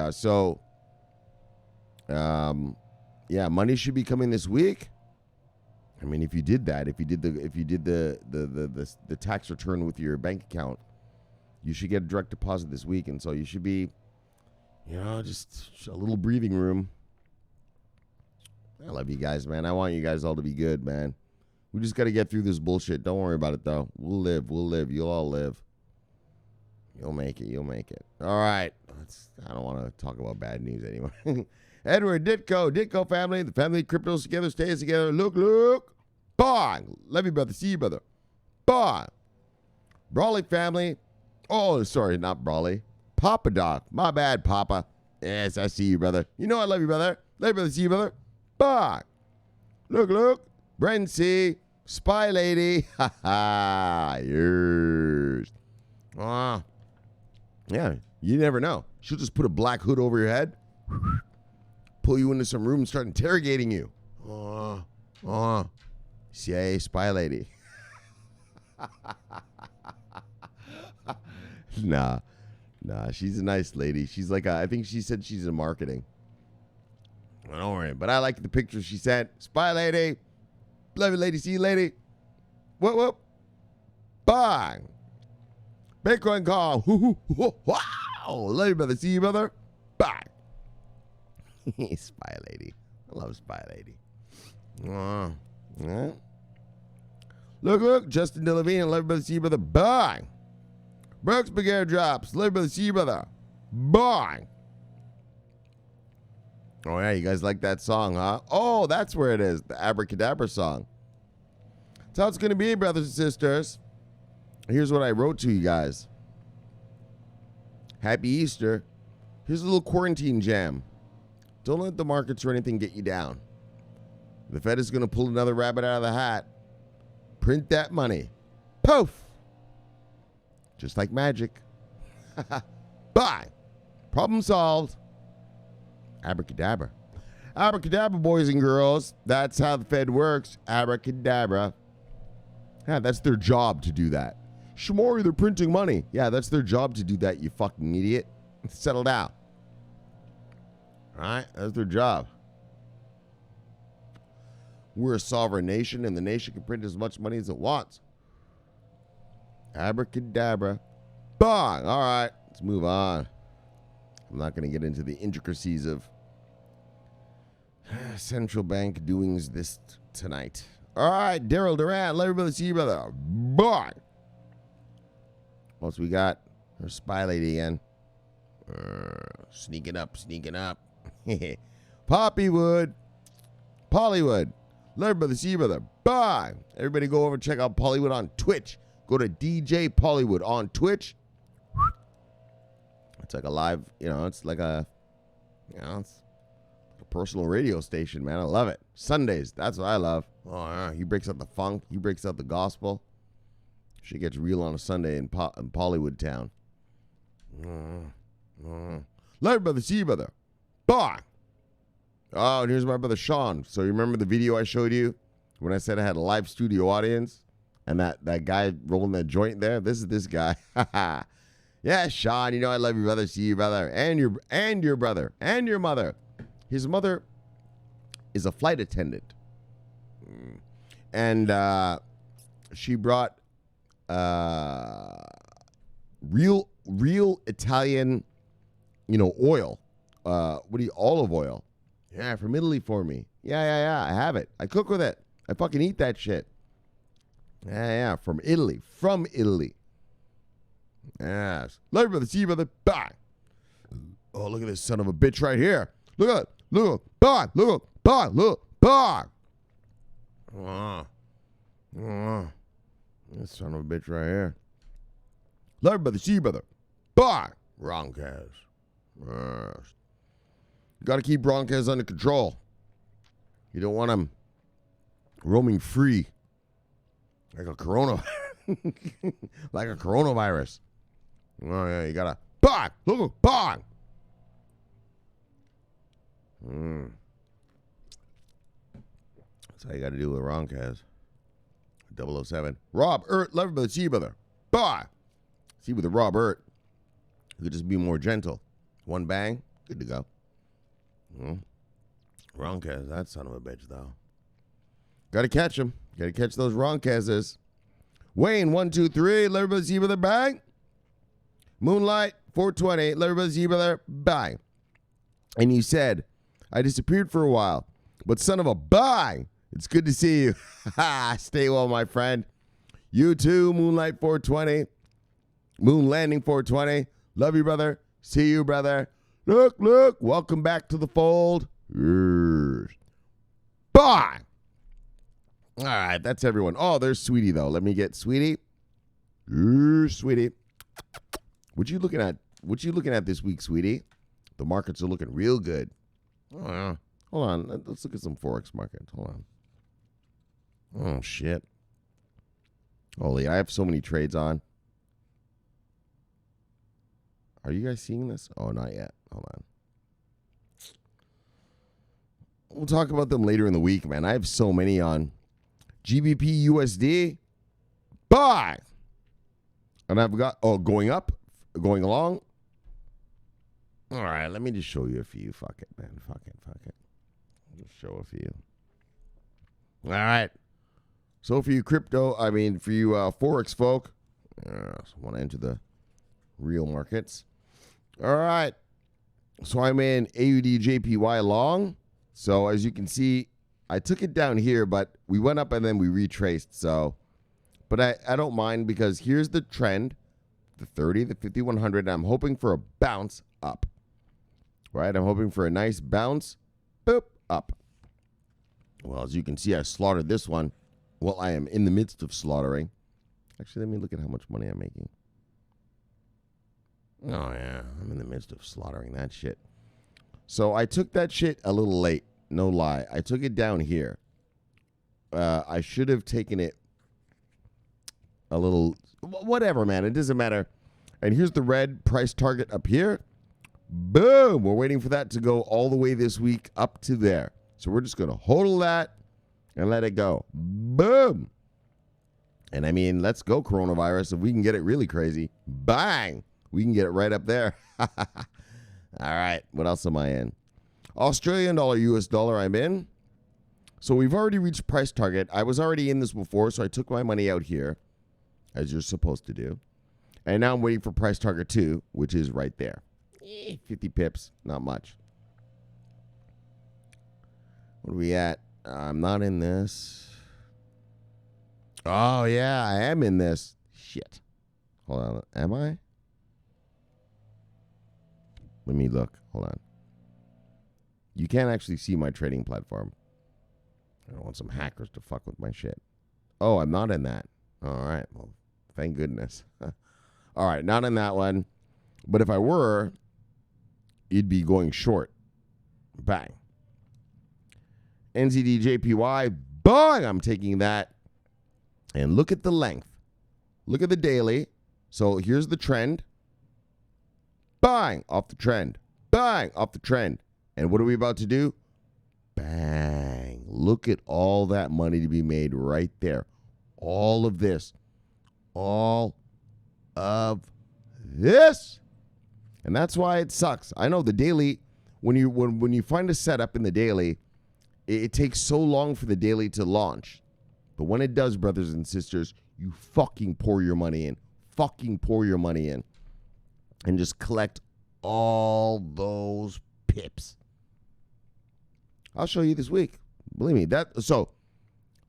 money should be coming this week. I mean, if you did that, if you did the tax return with your bank account, you should get a direct deposit this week. And so you should be, just a little breathing room. I love you guys, man. I want you guys all to be good, man. We just got to get through this bullshit. Don't worry about it, though. We'll live. You'll all live. You'll make it. All right. I don't want to talk about bad news anymore. Edward, Ditko family. The family cryptos together, stays together. Look. Bang. Love you, brother. See you, brother. Bang. Brawley family. Oh, sorry, not Brawley. Papa Doc. My bad, Papa. Yes, I see you, brother. You know I love you, brother. Love you, brother. See you, brother. Bang. Look. Brent C. Spy Lady. Ha ha. Yes. Yeah, you never know. She'll just put a black hood over your head, pull you into some room and start interrogating you. CIA spy lady. Nah, she's a nice lady. She's like, I think she said she's in marketing. Don't worry, but I like the picture she sent. Spy lady. Love you, lady. See you, lady. Whoop. Bang. Bitcoin call. Wow. Love you, brother. See you, brother. Bye. Spy lady. I love Spy lady. Yeah. Look. Justin Delavine. Love you, brother. See you, brother. Bye. Brooks Begar drops. Love you, brother. See you, brother. Bye. Oh, yeah. You guys like that song, huh? Oh, that's where it is. The Abracadabra song. That's how it's going to be, brothers and sisters. Here's what I wrote to you guys. Happy Easter. Here's a little quarantine jam. Don't let the markets or anything get you down. The Fed is going to pull another rabbit out of the hat. Print that money. Poof. Just like magic. Bye. Problem solved. Abracadabra. Abracadabra, boys and girls. That's how the Fed works. Abracadabra. Yeah, that's their job to do that. Shomari, they're printing money. Yeah, that's their job to do that, you fucking idiot. Settle down. All right, that's their job. We're a sovereign nation, and the nation can print as much money as it wants. Abracadabra. Bang! All right, let's move on. I'm not going to get into the intricacies of central bank doings this tonight. All right, Daryl Durant. Love you, brother. See you, brother. Bye. What else we got? Our spy lady again. Sneaking up. Poppywood. Pollywood. Love you, brother. See you, brother. Bye. Everybody go over and check out Pollywood on Twitch. Go to DJ Pollywood on Twitch. It's like a live, it's like a, it's A personal radio station, man. I love it. Sundays, that's what I love. Oh, yeah. He breaks out the funk. He breaks out the gospel. She gets real on a Sunday in Pollywood Town. Love you, brother. See you, brother. Bye. Oh, and here's my brother Sean. So you remember the video I showed you when I said I had a live studio audience? And that guy rolling that joint there? This is this guy. Yeah, Sean, you know I love you, brother. See you, brother. And your brother. And your mother. His mother is a flight attendant. And she brought real Italian, oil. Olive oil. Yeah, from Italy for me. Yeah, I have it. I cook with it. I fucking eat that shit. Yeah, from Italy. From Italy. Yes. Love you, brother. See you, brother. Bye. Oh, look at this son of a bitch right here. Look at it. Look. Bye. Look. Bye. Look. Bye. This son of a bitch right here. Love you, brother. See you, brother. Bye. Roncas. Yes. You got to keep Roncas under control. You don't want them roaming free. Like a coronavirus. Oh, yeah, you gotta bang! Look, bang! That's how you gotta do with Roncas. 007. Rob Ert, love you, brother. See you, brother. Bye! See with the Rob Ert. You could just be more gentle. One bang, good to go. Roncas, that son of a bitch, though. Gotta catch him. Gotta catch those Roncases. Wayne, 1, 2, 3. Let everybody see you, brother. Bang. Moonlight, 420. Let everybody see you, brother. Bang. And you said, I disappeared for a while, but son of a bang. It's good to see you. Stay well, my friend. You too, Moonlight 420. Moon Landing 420. Love you, brother. See you, brother. Look. Welcome back to the fold. Yes. Bye. All right, that's everyone. Oh, there's Sweetie, though. Let me get Sweetie. Sweetie. What you looking at this week, Sweetie? The markets are looking real good. Hold on. Let's look at some Forex markets. Hold on. Oh, shit. Holy, I have so many trades on. Are you guys seeing this? Oh, not yet. Hold on. We'll talk about them later in the week, man. I have so many on. GBP USD, buy. And I've got, going up, going along. All right, let me just show you a few. Fuck it, man. Fuck it. I'll just show a few. All right. So for you for you Forex folk, want to enter the real markets. All right. So I'm in AUD JPY long. So as you can see, I took it down here, but we went up and then we retraced. So, but I don't mind because here's the trend, the 30, the 5100. And I'm hoping for a bounce up, right? I'm hoping for a nice bounce, boop, up. Well, as you can see, I slaughtered this one. Well, I am in the midst of slaughtering. Actually, let me look at how much money I'm making. Oh, yeah, I'm in the midst of slaughtering that shit. So I took that shit a little late. No lie. I took it down here. I should have taken it a little... Whatever, man. It doesn't matter. And here's the red price target up here. Boom. We're waiting for that to go all the way this week up to there. So we're just going to hodl that and let it go. Boom. And I mean, let's go, coronavirus. If we can get it really crazy, bang. We can get it right up there. All right. What else am I in? Australian dollar, US dollar, I'm in. So we've already reached price target. I was already in this before, so I took my money out here, as you're supposed to do. And now I'm waiting for price target 2, which is right there. 50 pips, not much. What are we at? I'm not in this. Oh, yeah, I am in this. Shit. Hold on. Am I? Let me look. Hold on. You can't actually see my trading platform. I don't want some hackers to fuck with my shit. Oh, I'm not in that. All right. Well, thank goodness. All right. Not in that one. But if I were, you'd be going short. Bang. NZD JPY, bang, I'm taking that. And look at the length. Look at the daily. So here's the trend. Bang, off the trend. Bang, off the trend. And what are we about to do? Bang. Look at all that money to be made right there. All of this. All of this. And that's why it sucks. I know the daily, when you find a setup in the daily, it takes so long for the daily to launch. But when it does, brothers and sisters, you fucking pour your money in. Fucking pour your money in. And just collect all those pips. I'll show you this week. Believe me. So,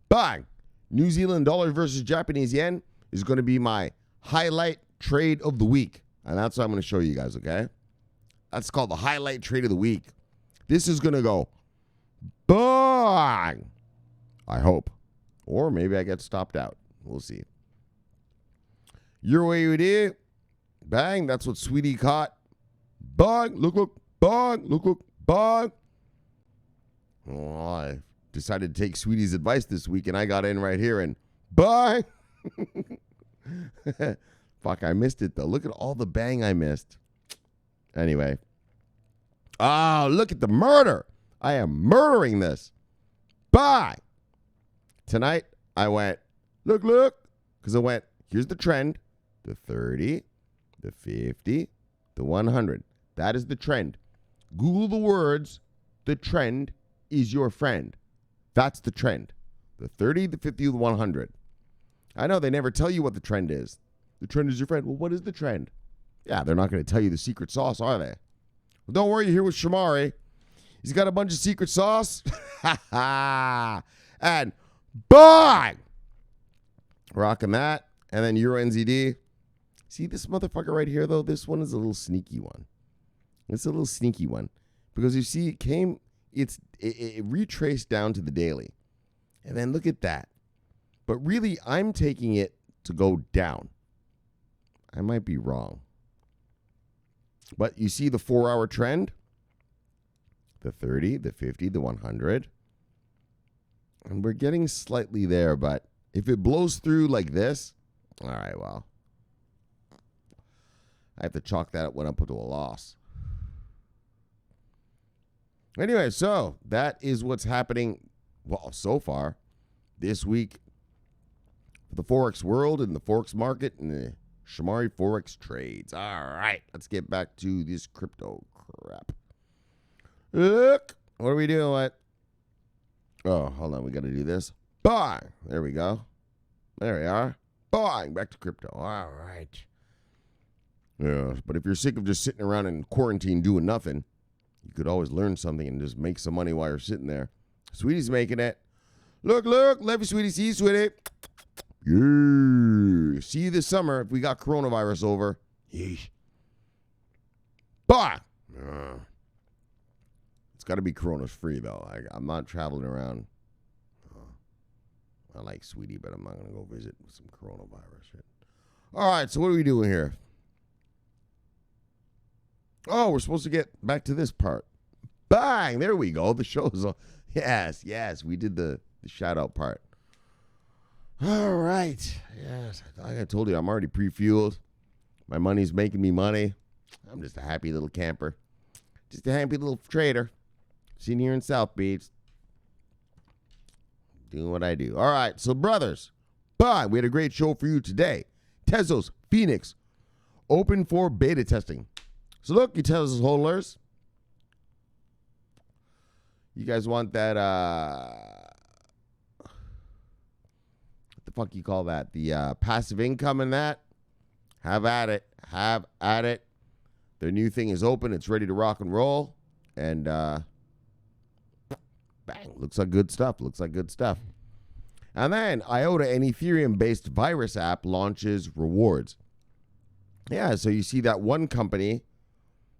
bang. New Zealand dollar versus Japanese yen is going to be my highlight trade of the week. And that's what I'm going to show you guys, okay? That's called the highlight trade of the week. This is going to go bang. I hope. Or maybe I get stopped out. We'll see. Euro AUD. Bang. That's what Sweetie caught. Bang. Look. Bang. Look. Bang. Oh, I decided to take Sweetie's advice this week, and I got in right here and bang. Fuck, I missed it, though. Look at all the bang I missed. Anyway. Oh, look at the murder. I am murdering this. Bye. Tonight, I went, look, because I went, here's the trend, the 30, the 50, the 100. That is the trend. Google the words, the trend is your friend. That's the trend. The 30, the 50, the 100. I know they never tell you what the trend is. The trend is your friend. Well, what is the trend? Yeah, they're not going to tell you the secret sauce, are they? Well, don't worry, you're here with Shomari. He's got a bunch of secret sauce. And bang! Rocking that. And then Euro NZD. See this motherfucker right here, though? This one is a little sneaky one. It's a little sneaky one. Because you see, it retraced down to the daily. And then look at that. But really, I'm taking it to go down. I might be wrong. But you see the 4-hour trend? The 30, the 50, the 100. And we're getting slightly there, but if it blows through like this, all right, well, I have to chalk that one up to a loss. Anyway, so that is what's happening, well, so far this week for the Forex world and the Forex market and the Shomari Forex trades. All right, let's get back to this crypto crap. Look, what are we doing? What? Oh, hold on. We got to do this. Bang. There we go. There we are. Bang. Back to crypto. All right. Yeah, but if you're sick of just sitting around in quarantine doing nothing, you could always learn something and just make some money while you're sitting there. Sweetie's making it. Look. Love you, Sweetie. See you, Sweetie. Yeah. See you this summer if we got coronavirus over. Yeesh. Bang. It's got to be corona's free, though. I'm not traveling around. I like Sweetie, but I'm not going to go visit with some coronavirus shit. All right, so what are we doing here? Oh, we're supposed to get back to this part. Bang! There we go. The show's on. Yes, we did the shout-out part. All right. Yes, like I told you, I'm already pre-fueled. My money's making me money. I'm just a happy little camper. Just a happy little trader. Sitting here in South Beach. Doing what I do. All right, so brothers. Bye. We had a great show for you today. Tezos, Phoenix, open for beta testing. So look, you Tezos holders. You guys want that, what the fuck you call that? The passive income and that? Have at it. Have at it. Their new thing is open. It's ready to rock and roll. And bang. Looks like good stuff. And then IOTA and Ethereum-based virus app launches rewards. Yeah, so you see that one company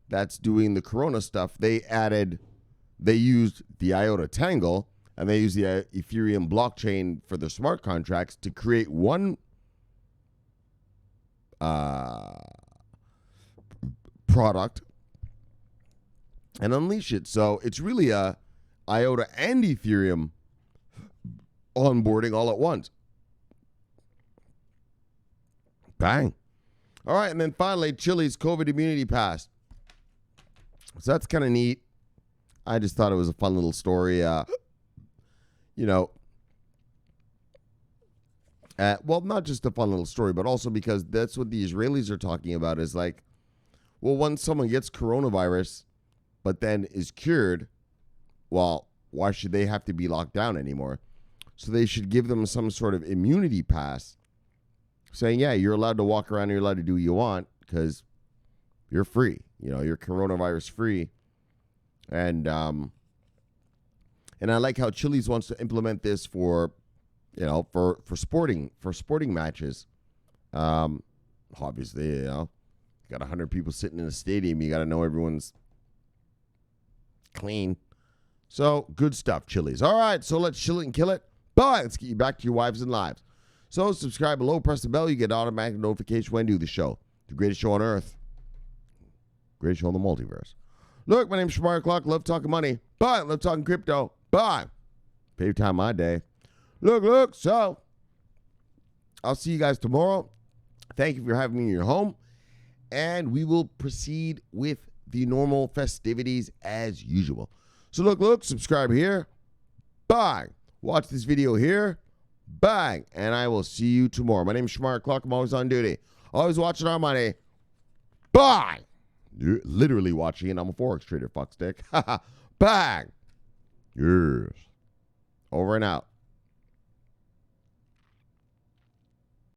that's doing the Corona stuff, they used the IOTA Tangle, and they used the Ethereum blockchain for their smart contracts to create one product and unleash it. So it's really a IOTA and Ethereum onboarding all at once. Bang. All right, and then finally, Chiliz COVID immunity pass. So that's kind of neat. I just thought it was a fun little story. Well, not just a fun little story, but also because that's what the Israelis are talking about is like, well, once someone gets coronavirus, but then is cured, well, why should they have to be locked down anymore? So they should give them some sort of immunity pass saying, yeah, you're allowed to walk around, you're allowed to do what you want because you're free. You're coronavirus free. And I like how Chiliz wants to implement this for sporting matches. Obviously, you got 100 people sitting in a stadium. You got to know everyone's clean. So good stuff, Chiliz. All right, so let's chill it and kill it. But let's get you back to your wives and lives. So subscribe below, press the bell. You get automatic notification when I do the show. The greatest show on earth. Greatest show in the multiverse. Look, my name's Shomari Clarke. Love talking money. But love talking crypto. But pay time my day. Look. So I'll see you guys tomorrow. Thank you for having me in your home. And we will proceed with the normal festivities as usual. So look, subscribe here. Bang. Watch this video here. Bang. And I will see you tomorrow. My name is Shomari Clarke. I'm always on duty. Always watching our money. Bang. You're literally watching, and I'm a Forex trader, fuckstick. Bang. Yes. Over and out.